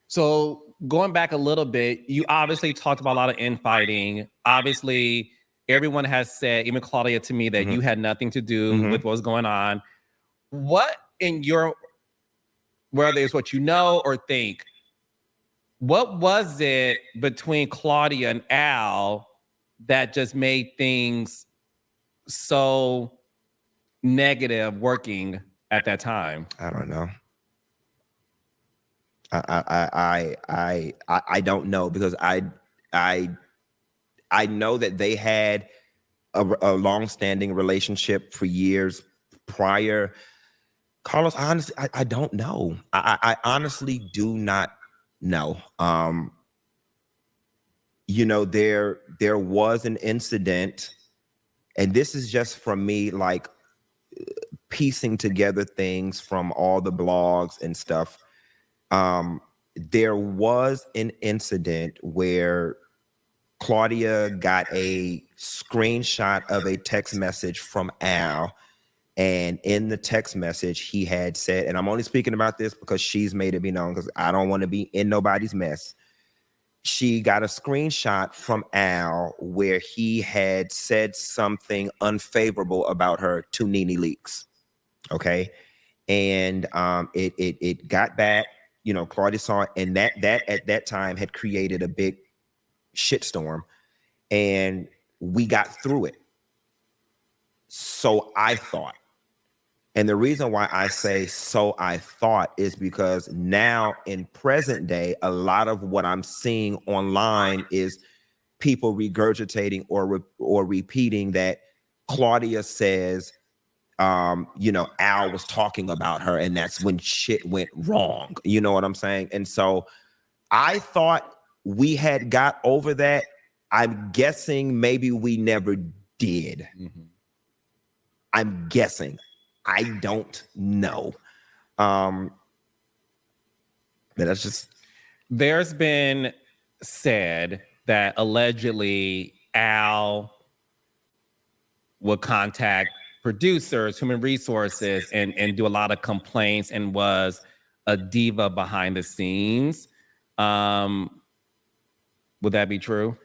C: So going back a little bit, you obviously talked about a lot of infighting. Obviously, everyone has said, even Claudia to me, that you had nothing to do with what was going on. What in your, whether it's what you know or think, what was it between Claudia and Al that just made things so negative working at that time?
B: I don't know. I don't know, because I know that they had a long-standing relationship for years prior. Carlos, honestly, I don't know. I honestly do not know. There was an incident, and this is just from me, like, piecing together things from all the blogs and stuff. There was an incident where Claudia got a screenshot of a text message from Al. And in the text message, he had said, and I'm only speaking about this because she's made it be known, because I don't want to be in nobody's mess. She got a screenshot from Al where he had said something unfavorable about her to Nene Leakes. Okay. And it got back, Claudia saw it, and that at that time had created a big shitstorm, and we got through it. So I thought. And the reason why I say so I thought is because now in present day, a lot of what I'm seeing online is people regurgitating or repeating that Claudia says, Al was talking about her, and that's when shit went wrong. You know what I'm saying? And so I thought we had got over that. I'm guessing maybe we never did. I'm guessing. I don't know. But that's just.
C: There's been said that allegedly Al would contact producers, human resources, and do a lot of complaints and was a diva behind the scenes. Would that be true?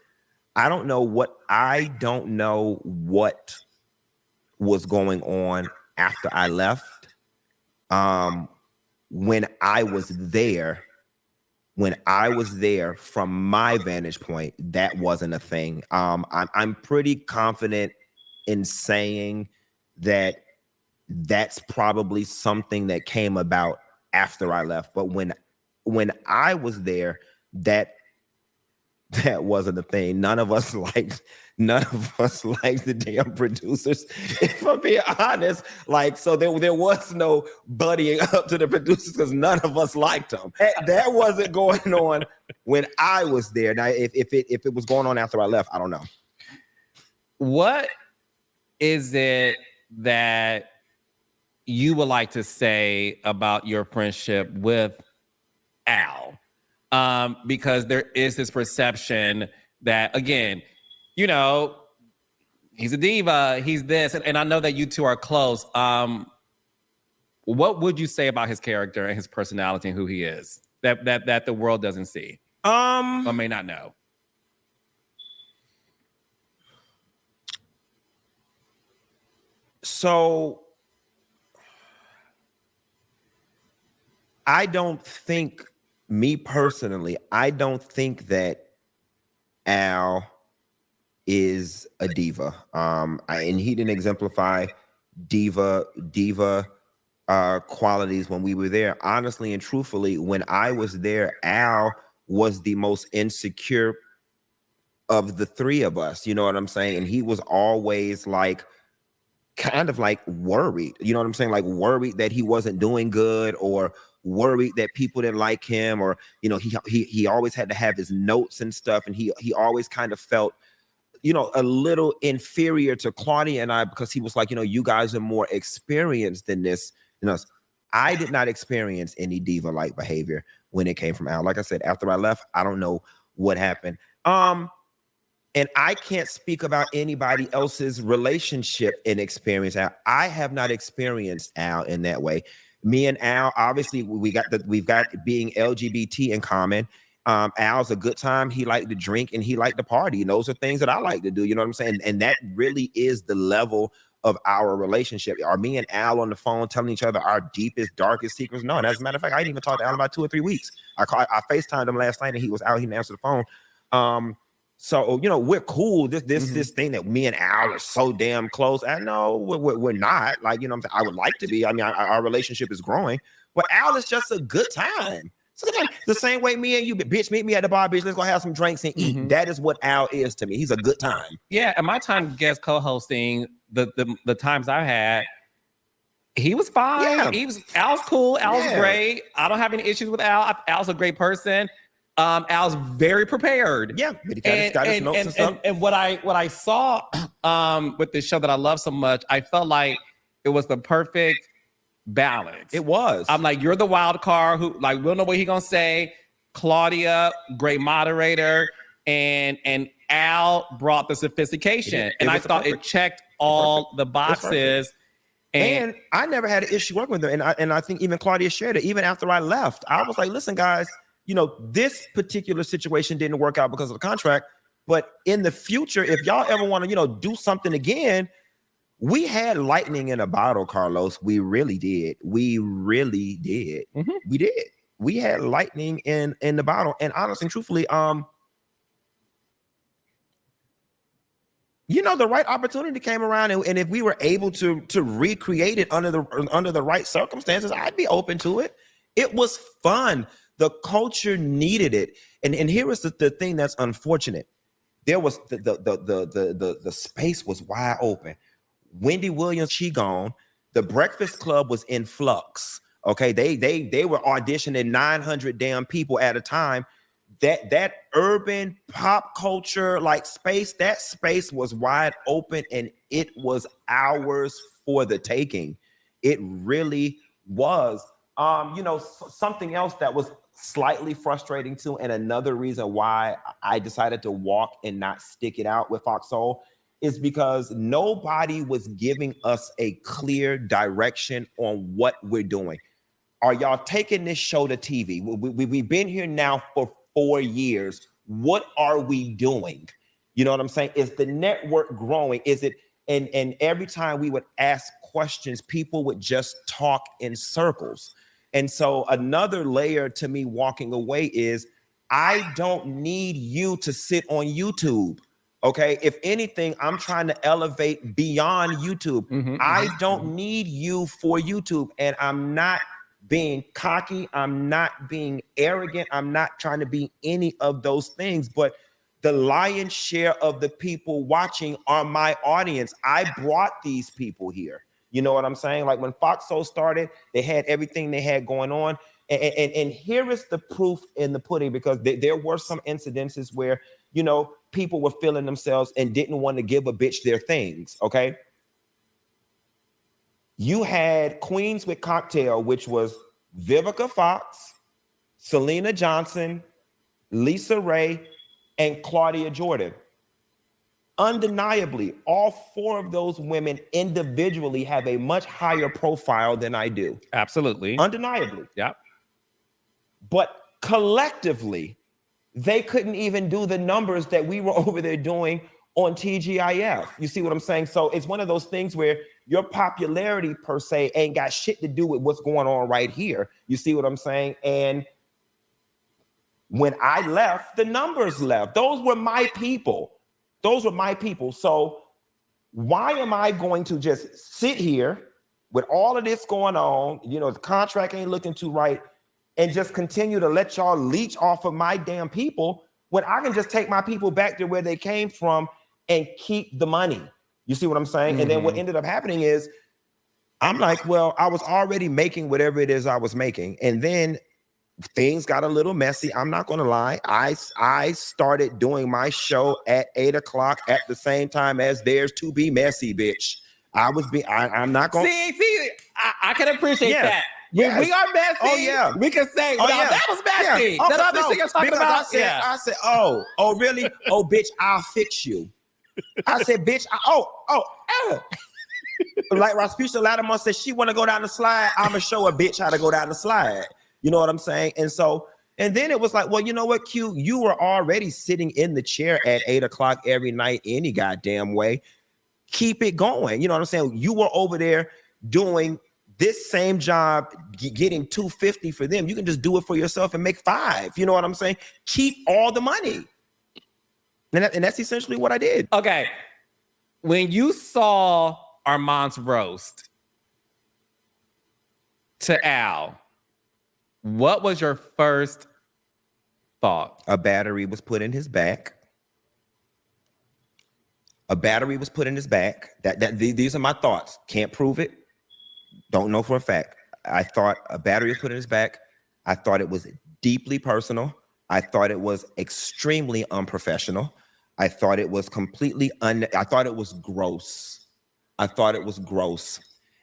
B: I don't know what was going on after I left. When I was there, from my vantage point, that wasn't a thing. I'm pretty confident in saying that that's probably something that came about after I left. But when I was there, that wasn't a thing. None of us liked the damn producers. If I'm being honest, like, so there was no buddying up to the producers because none of us liked them. That wasn't going on when I was there. Now, if it was going on after I left, I don't know.
C: What is it that you would like to say about your friendship with Al? Because there is this perception that, again, you know, he's a diva, he's this, and I know that you two are close. What would you say about his character and his personality and who he is that the world doesn't see or may not know?
B: So I don't think, me personally, I don't think that Al is a diva. And he didn't exemplify diva qualities when we were there. Honestly and truthfully, when I was there, Al was the most insecure of the three of us. You know what I'm saying? And he was always like, kind of like worried, you know what I'm saying? Like worried that he wasn't doing good, or worried that people didn't like him, or, you know, he always had to have his notes and stuff. And he always kind of felt, you know, a little inferior to Claudia and I, because he was like, you know, you guys are more experienced than this. You know, I did not experience any diva-like behavior when it came from Al. Like I said, after I left, I don't know what happened. And I can't speak about anybody else's relationship and experience. I have not experienced Al in that way. Me and Al, obviously, we've got being LGBT in common. Al's a good time. He liked to drink and he liked to party. And those are things that I like to do. You know what I'm saying? And that really is the level of our relationship. Are me and Al on the phone telling each other our deepest, darkest secrets? No. And as a matter of fact, I didn't even talk to Al about 2 or 3 weeks. I FaceTimed him last night and he was out. He didn't answer the phone. So, you know, we're cool. This thing that me and Al are so damn close. I know we're not. Like, you know what I'm saying? I would like to be. I mean, our relationship is growing. But Al is just a good time. It's a good time. The same way me and you, bitch, meet me at the bar, bitch. Let's go have some drinks and eat. That is what Al is to me. He's a good time.
C: Yeah, and my time guest co-hosting, the times I've had, he was fine.
B: Yeah.
C: Al's cool. Al's great. I don't have any issues with Al. Al's a great person. Al's very prepared.
B: Yeah, but he got his notes and stuff.
C: And what I saw with this show that I love so much, I felt like it was the perfect balance.
B: It was.
C: I'm like, you're the wild card who, like, we'll know what he's gonna say. Claudia, great moderator, and Al brought the sophistication. And I thought it checked all the boxes.
B: And I never had an issue working with her. And I think even Claudia shared it. Even after I left, I was like, listen, guys, you know, this particular situation didn't work out because of the contract, but in the future, if y'all ever want to, you know, do something again, we had lightning in a bottle, Carlos. We really did. We really did. We did. We had lightning in the bottle. And honestly and truthfully, you know, the right opportunity came around, and if we were able to recreate it under the right circumstances, I'd be open to it. It was fun. The culture needed it. And here is the thing that's unfortunate. There was the space was wide open. Wendy Williams, she gone. The Breakfast Club was in flux. Okay, they were auditioning 900 damn people at a time. that urban pop culture like space, that space was wide open and it was ours for the taking. It really was. Something else that was slightly frustrating too, and another reason why I decided to walk and not stick it out with Fox Soul is because nobody was giving us a clear direction on what we're doing. Are y'all taking this show to TV? We've been here now for 4 years. What are we doing? You know what I'm saying? Is the network growing? Is it? And every time we would ask questions, people would just talk in circles. And so another layer to me walking away is I don't need you to sit on YouTube. Okay. If anything, I'm trying to elevate beyond YouTube. I don't need you for YouTube. And I'm not being cocky. I'm not being arrogant. I'm not trying to be any of those things. But the lion's share of the people watching are my audience. I brought these people here. You know what I'm saying? Like when Fox Soul started, they had everything they had going on. And here is the proof in the pudding, because there were some incidences where, people were feeling themselves and didn't want to give a bitch their things, okay? You had Queens with Cocktail, which was Vivica Fox, Selena Johnson, Lisa Ray, and Claudia Jordan. Undeniably, all 4 of those women individually have a much higher profile than I do.
C: Absolutely.
B: Undeniably.
C: Yep.
B: But collectively, they couldn't even do the numbers that we were over there doing on TGIF. You see what I'm saying? So it's one of those things where your popularity per se ain't got shit to do with what's going on right here. You see what I'm saying? And when I left, the numbers left. Those were my people. Those were my people. So why am I going to just sit here with all of this going on? The contract ain't looking too right, and just continue to let y'all leech off of my damn people when I can just take my people back to where they came from and keep the money. You see what I'm saying? And then what ended up happening is I'm like, well, I was already making whatever it is I was making. And then things got a little messy. I'm not going to lie. I started doing my show at 8 o'clock at the same time as theirs to be messy, bitch. I'm not going to.
C: See, I can appreciate that.
B: Yes.
C: We are messy.
B: Oh, yeah.
C: We can say, that was messy.
B: Yeah.
C: That other thing you're talking about.
B: I said, oh, really? Oh, bitch, I'll fix you. I said, bitch, like Rasputia Latimer said, she want to go down the slide. I'm going to show a bitch how to go down the slide. You know what I'm saying? And then it was like, well, you know what, Q? You were already sitting in the chair at 8 o'clock every night any goddamn way. Keep it going. You know what I'm saying? You were over there doing this same job, getting $250 for them. You can just do it for yourself and make $5. You know what I'm saying? Keep all the money. And that's essentially what I did.
C: Okay. When you saw Armand's roast to Al, what was your first thought?
B: A battery was put in his back. These are my thoughts. Can't prove it. Don't know for a fact. I thought a battery was put in his back. I thought it was deeply personal. I thought it was extremely unprofessional. I thought it was completely I thought it was gross.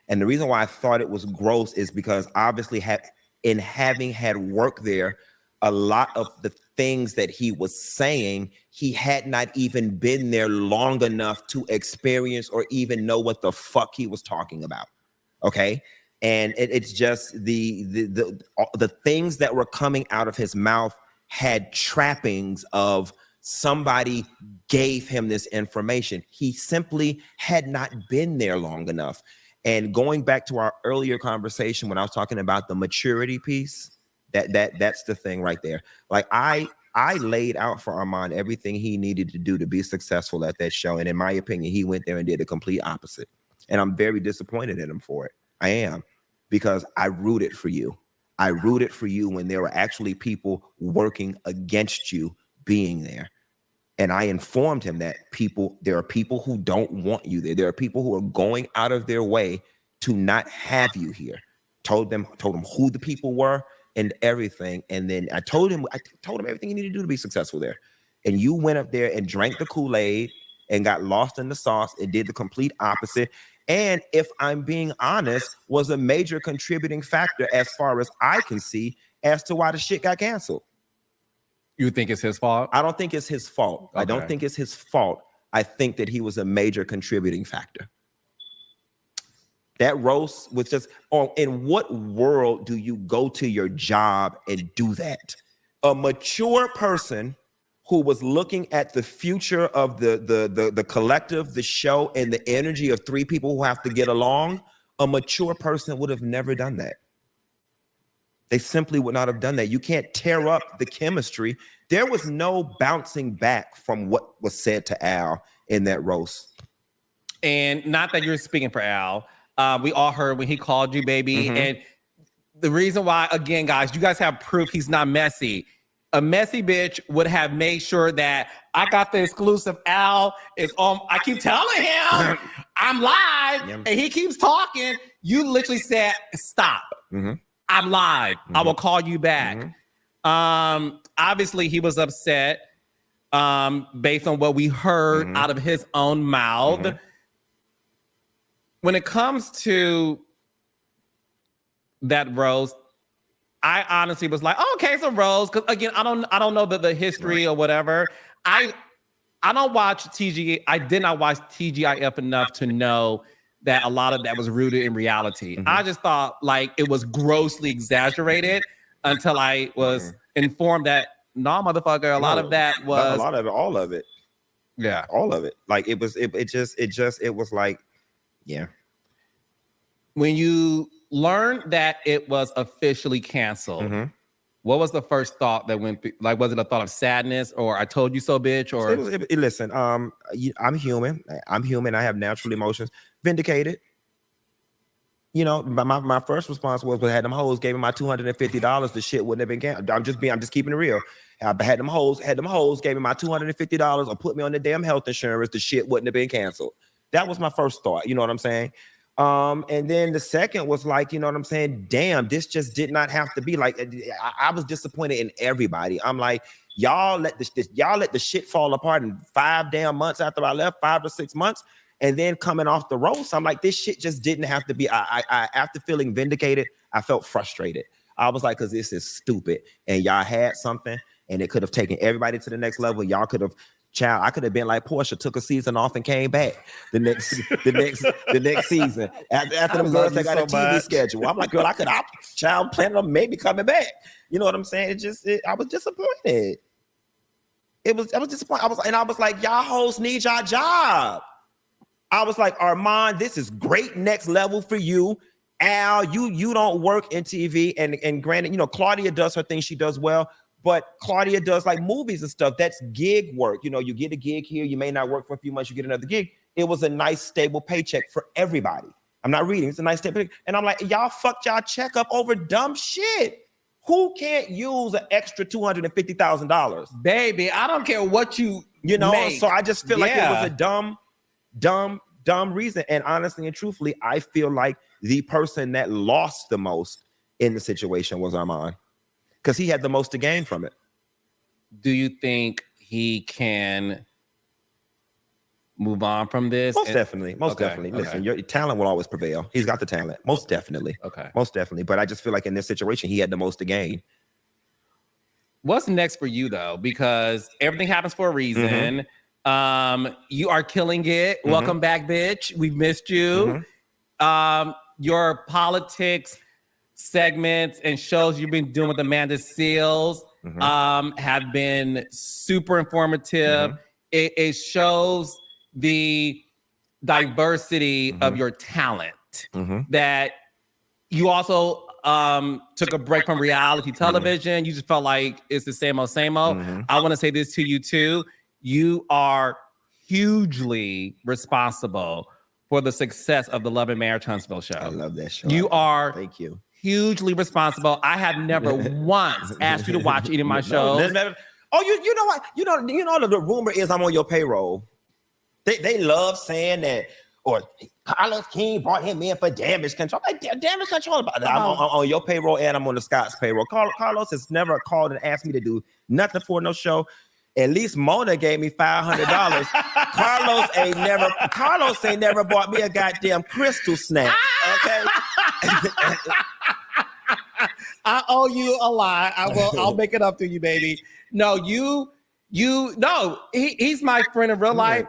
B: And the reason why I thought it was gross is because obviously having had work there, a lot of the things that he was saying, he had not even been there long enough to experience or even know what the fuck he was talking about. Okay. And it's just the things that were coming out of his mouth had trappings of somebody gave him this information. He simply had not been there long enough. And going back to our earlier conversation when I was talking about the maturity piece, that's the thing right there. Like I laid out for Armand everything he needed to do to be successful at that show. And in my opinion, he went there and did the complete opposite. And I'm very disappointed in him for it. I am, because I rooted for you. I rooted for you when there were actually people working against you being there. And I informed him that there are people who don't want you there. There are people who are going out of their way to not have you here. Told him who the people were, and everything. And then I told him everything he needed to do to be successful there. And you went up there and drank the Kool-Aid and got lost in the sauce and did the complete opposite. And if I'm being honest, was a major contributing factor as far as I can see as to why the shit got canceled.
C: You think it's his fault?
B: I don't think it's his fault.
C: Okay.
B: I don't think it's his fault. I think that he was a major contributing factor. That roast was just, in what world do you go to your job and do that? A mature person who was looking at the future of the collective, the show, and the energy of three people who have to get along, a mature person would have never done that. They simply would not have done that. You can't tear up the chemistry. There was no bouncing back from what was said to Al in that roast.
C: And not that you're speaking for Al. We all heard when he called you baby. And the reason why, again, guys, you guys have proof he's not messy. A messy bitch would have made sure that I got the exclusive. Al is on. I keep telling him I'm live, and he keeps talking. You literally said, stop. I'm live. I will call you back. Obviously, he was upset based on what we heard out of his own mouth. When it comes to that roast, I honestly was like, oh, okay, it's a roast. Because again, I don't know the history or whatever. I don't watch TGI. I did not watch TGIF enough to know that a lot of that was rooted in reality. I just thought like it was grossly exaggerated until I was informed that no, motherfucker, a lot of that was
B: all of it.
C: Yeah,
B: all of it. Like it was like, yeah.
C: When you learned that it was officially canceled, what was the first thought that went through? Like, was it a thought of sadness or I told you so, bitch? Or
B: listen, I'm human. I have natural emotions. Vindicated. You know, my first response was, had them hoes gave me my $250, the shit wouldn't have been canceled. I'm just keeping it real. I had them hoes gave me my $250 or put me on the damn health insurance, the shit wouldn't have been canceled. That was my first thought. You know what I'm saying? And then the second was like, you know what I'm saying? Damn, this just did not have to be like. I was disappointed in everybody. I'm like, y'all let the shit fall apart in 5 damn months after I left, 5 or 6 months, and then coming off the roast, I'm like, this shit just didn't have to be. I after feeling vindicated, I felt frustrated. I was like, because this is stupid, and y'all had something, and it could have taken everybody to the next level. Y'all could have. Child, I could have been like Portia, took a season off and came back the next season. After them girls, they got a TV schedule. I'm like, girl, child planning on maybe coming back. You know what I'm saying? I was disappointed. I was disappointed. I was like, y'all hoes need y'all job. I was like, Armand, this is great next level for you. Al, you don't work in TV, and granted, you know, Claudia does her thing, she does well. But Claudia does like movies and stuff. That's gig work. You know, you get a gig here. You may not work for a few months. You get another gig. It was a nice, stable paycheck for everybody. I'm not reading. It's a nice, stable paycheck. And I'm like, y'all fucked y'all check up over dumb shit. Who can't use an extra $250,000?
C: Baby, I don't care what you
B: know.
C: make.
B: So I just feel like it was a dumb reason. And honestly and truthfully, I feel like the person that lost the most in the situation was Armand. Because he had the most to gain from it.
C: Do you think he can move on from this?
B: Most definitely. Listen, your talent will always prevail. He's got the talent. Most definitely.
C: Okay.
B: Most definitely. But I just feel like in this situation, he had the most to gain.
C: What's next for you, though? Because everything happens for a reason. You are killing it. Welcome back, bitch. We've missed you. Your politics segments and shows you've been doing with Amanda Seals have been super informative. It shows the diversity of your talent. That you also took a break from reality television. You just felt like it's the same old, same old. I want to say this to you too. You are hugely responsible for the success of the Love and Marriage Huntsville show.
B: I love that show.
C: You are.
B: Thank you.
C: Hugely responsible. I have never once asked you to watch any of my shows.
B: You know what? You know the rumor is I'm on your payroll. They love saying that. or Carlos King brought him in for damage control. Like, damage control about that. I'm on your payroll and I'm on the Scott's payroll. Carlos has never called and asked me to do nothing for no show. At least Mona gave me $500. Carlos ain't never bought me a goddamn crystal snack. Okay.
C: I owe you a lot. I'll make it up to you, baby. No, he's my friend in real life.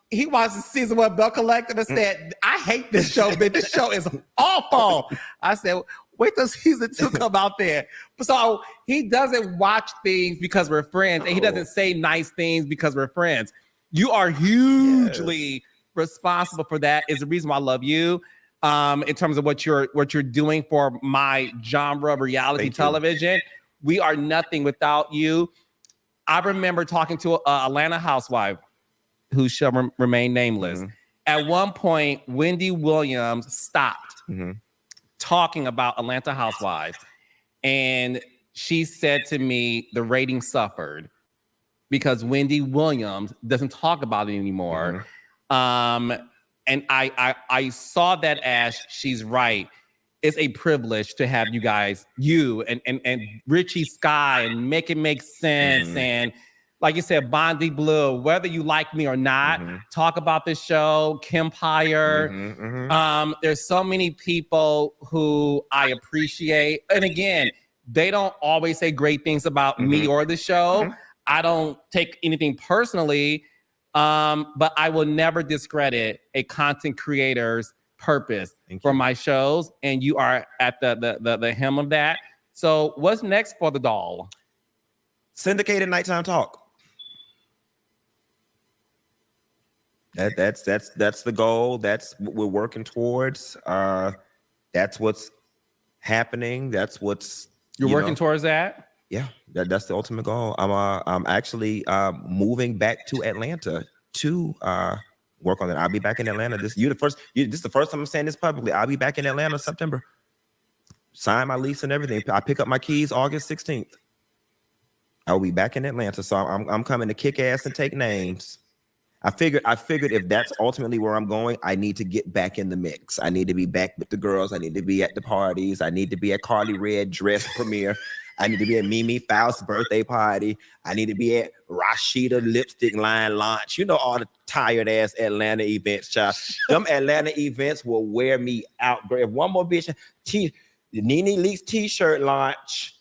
C: He watched season 1 Bell Collective and said, I hate this show, bitch. This show is awful. I said, wait till season 2 come out there. So he doesn't watch things because we're friends, and he doesn't say nice things because we're friends. You are hugely responsible for that. Is the reason why I love you. In terms of what you're doing for my genre of reality television. We are nothing without you. I remember talking to an Atlanta housewife who shall remain nameless. At one point, Wendy Williams stopped talking about Atlanta housewives. And she said to me, the rating suffered because Wendy Williams doesn't talk about it anymore. And I saw that as she's right. It's a privilege to have you guys, you and Richie Sky, and Make It Make Sense. And like you said, Bondi Blue, whether you like me or not, talk about this show, Kempire. There's so many people who I appreciate. And again, they don't always say great things about me or the show. I don't take anything personally. But I will never discredit a content creator's purpose for my shows, and you are at the hem of that. So, what's next for the doll?
B: Syndicated nighttime talk. That's the goal. That's what we're working towards. That's what's happening. That's what's
C: you're working towards that.
B: Yeah, that's the ultimate goal. I'm actually moving back to Atlanta to work on that. I'll be back in Atlanta. This is the first time I'm saying this publicly. I'll be back in Atlanta in September. Sign my lease and everything. I pick up my keys August 16th. I'll be back in Atlanta. So I'm coming to kick ass and take names. I figured if that's ultimately where I'm going, I need to get back in the mix. I need to be back with the girls. I need to be at the parties. I need to be at Carly Red dress premiere. I need to be at Mimi Faust's birthday party. I need to be at Rashida lipstick line launch. You know, all the tired ass Atlanta events, child. Them Atlanta events will wear me out, bro. If one more bitch, Nene Leakes t-shirt launch,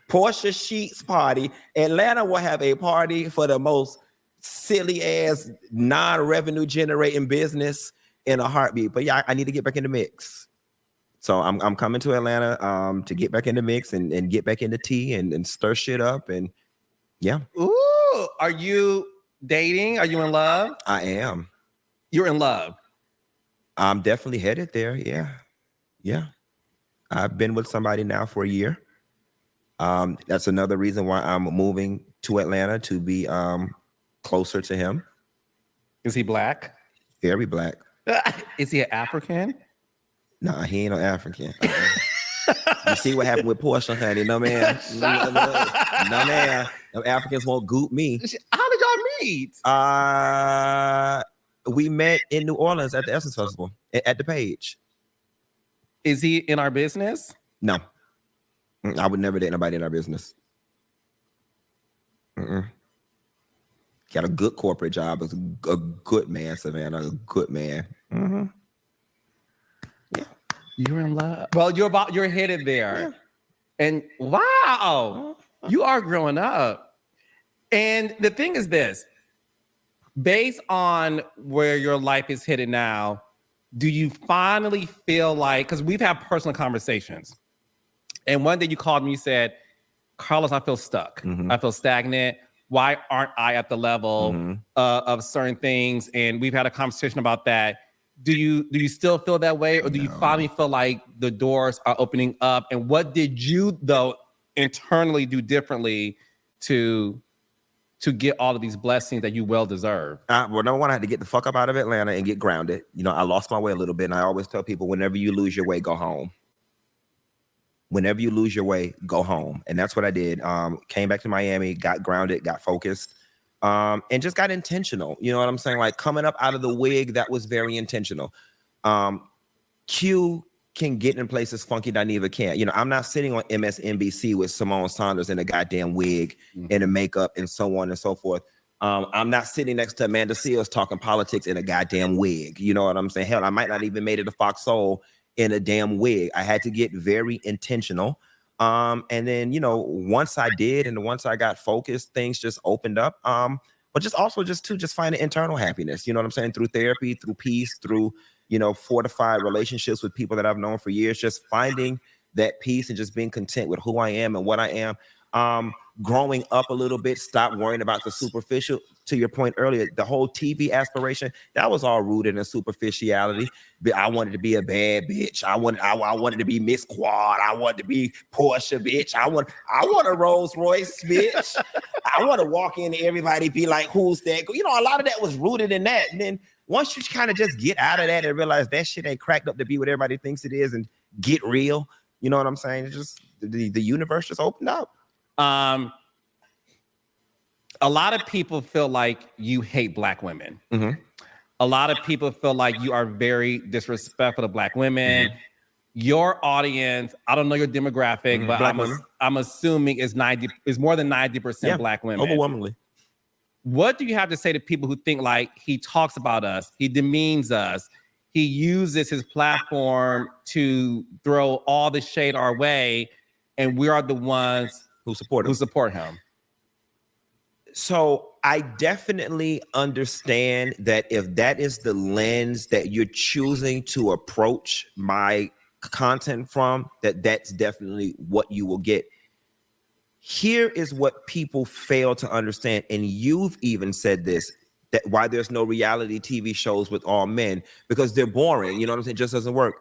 B: Portia Sheets party. Atlanta will have a party for the most silly ass non-revenue generating business in a heartbeat. But yeah, I need to get back in the mix. So I'm coming to Atlanta to get back in the mix and get back into tea and stir shit up. And yeah.
C: Ooh, are you dating? Are you in love?
B: I am.
C: You're in love?
B: I'm definitely headed there. Yeah. Yeah. I've been with somebody now for a year. That's another reason why I'm moving to Atlanta, to be closer to him.
C: Is he black?
B: Very black.
C: Is he an African?
B: Nah, he ain't no African. You see what happened with Portia, honey? No, man. No, man. Them Africans won't goop me.
C: How did y'all meet?
B: We met in New Orleans at the Essence Festival at the Page.
C: Is he in our business?
B: No. I would never date nobody in our business. Got a good corporate job. Is a good man, Savannah. A good man. Yeah.
C: You're in love. Well, you're headed there. Yeah. And wow, you are growing up. And the thing is this, based on where your life is headed now, do you finally feel like, because we've had personal conversations, and one day you called me, you said, Carlos, I feel stuck. I feel stagnant. Why aren't I at the level of certain things? And we've had a conversation about that. Do you still feel that way, or do you finally feel like the doors are opening up? And what did you, though, internally do differently to get all of these blessings that you well deserve?
B: Well, number one, I had to get the fuck up out of Atlanta and get grounded. You know, I lost my way a little bit, and I always tell people, whenever you lose your way, go home. Whenever you lose your way, go home. And that's what I did. Came back to Miami, got grounded, got focused. and just got intentional. You know what I'm saying? Like coming up out of the wig, that was very intentional. Q can get in places Funky Dineva can't. You know, I'm not sitting on MSNBC with Simone Saunders in a goddamn wig and a makeup and so on and so forth. I'm not sitting next to Amanda Seales talking politics in a goddamn wig. You know what I'm saying? Hell, I might not even made it to Fox Soul in a damn wig. I had to get very intentional. And then, you know, once I did and once I got focused, things just opened up. But just also just finding internal happiness, you know what I'm saying? Through therapy, through peace, through, you know, fortified relationships with people that I've known for years, just finding that peace and just being content with who I am and what I am. Growing up a little bit, stop worrying about the superficial. To your point earlier, the whole TV aspiration, that was all rooted in superficiality. I wanted to be a bad bitch. I wanted to be Miss Quad. I wanted to be Portia, bitch. I want a Rolls Royce, bitch. I want to walk in and everybody be like, who's that? You know, a lot of that was rooted in that. And then once you kind of just get out of that and realize that shit ain't cracked up to be what everybody thinks it is and get real, you know what I'm saying? It's just the universe just opened up.
C: A lot of people feel like you hate Black women.
B: Mm-hmm.
C: A lot of people feel like you are very disrespectful to Black women. Mm-hmm. Your audience, I don't know your demographic, but I'm assuming is more than 90% Black women.
B: Overwhelmingly.
C: What do you have to say to people who think like he talks about us, he demeans us, he uses his platform to throw all the shade our way, and we are the ones
B: who support him? So I definitely understand that if that is the lens that you're choosing to approach my content from, that's definitely what you will get. Here is what people fail to understand, and you've even said this, that why there's no reality TV shows with all men, because they're boring. You know what I'm saying? It just doesn't work.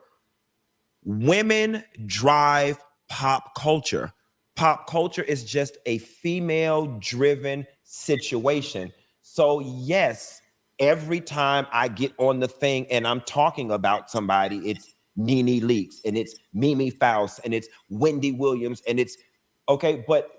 B: Women drive pop culture. Pop culture is just a female-driven situation. So yes, every time I get on the thing and I'm talking about somebody, it's Nene Leakes and it's Mimi Faust and it's Wendy Williams and it's okay, but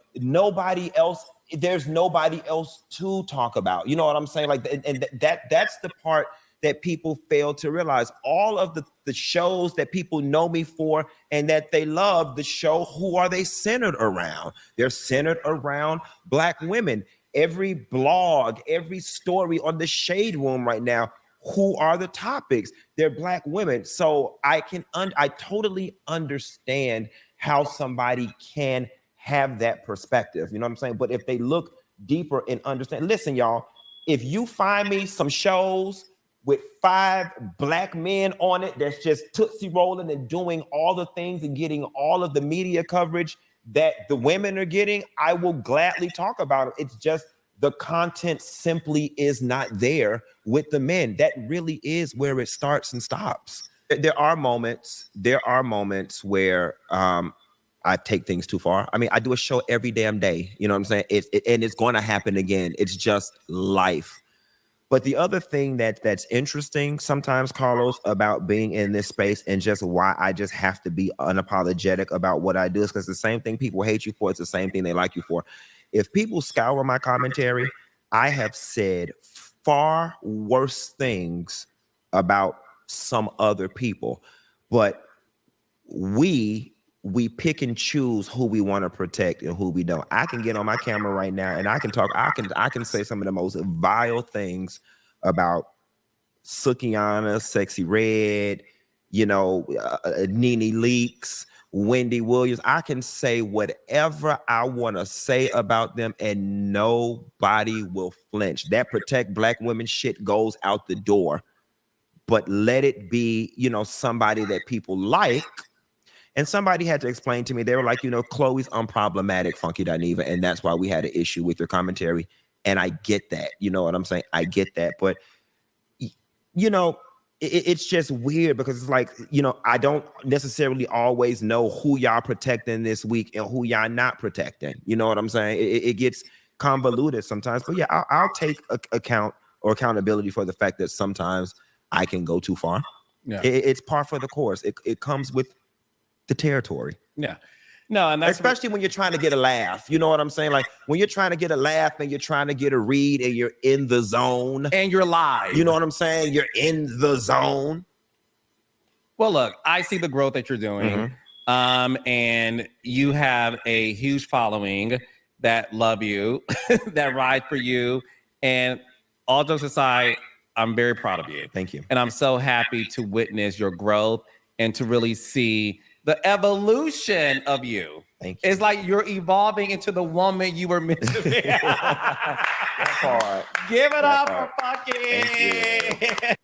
B: there's nobody else to talk about. You know what I'm saying? Like, and that's the part that people fail to realize. All of the shows that people know me for and that they love, the show, who are they centered around? They're centered around Black women. Every blog, every story on the Shade Room right now, who are the topics? They're Black women. So I totally understand how somebody can have that perspective. You know what I'm saying? But if they look deeper and understand, listen, y'all, if you find me some shows with 5 Black men on it that's just tootsie rolling and doing all the things and getting all of the media coverage that the women are getting, I will gladly talk about it. It's just the content simply is not there with the men. That really is where it starts and stops. There are moments where I take things too far. I mean, I do a show every damn day. You know what I'm saying? And it's going to happen again. It's just life. But the other thing that's interesting sometimes, Carlos, about being in this space and just why I just have to be unapologetic about what I do is because the same thing people hate you for, it's the same thing they like you for. If people scour my commentary, I have said far worse things about some other people, but we pick and choose who we want to protect and who we don't. I can get on my camera right now and I can talk. I can say some of the most vile things about Sukiana, Sexy Red, Nene Leakes, Wendy Williams. I can say whatever I want to say about them and nobody will flinch. That protect Black women shit goes out the door. But let it be, somebody that people like. And somebody had to explain to me, they were like, Chloe's unproblematic, Funky Dineva, and that's why we had an issue with your commentary. And I get that. You know what I'm saying? I get that. But, it's just weird because it's like, I don't necessarily always know who y'all protecting this week and who y'all not protecting. You know what I'm saying? It gets convoluted sometimes. But yeah, I'll take accountability for the fact that sometimes I can go too far. Yeah. It's par for the course. It comes with the territory.
C: Yeah. No, and that's
B: especially when you're trying to get a laugh. You know what I'm saying? Like when you're trying to get a laugh and you're trying to get a read and you're in the zone.
C: and you're live.
B: You know what I'm saying? You're in the zone.
C: Well, look, I see the growth that you're doing. And you have a huge following that love you, that ride for you. And all jokes aside, I'm very proud of you.
B: Thank you.
C: And I'm so happy to witness your growth and to really see the evolution of you.
B: Thank you.
C: It's like you're evolving into the woman you were meant to be.
B: That part.
C: Give it
B: That
C: up
B: part.
C: for fucking.
B: Thank you.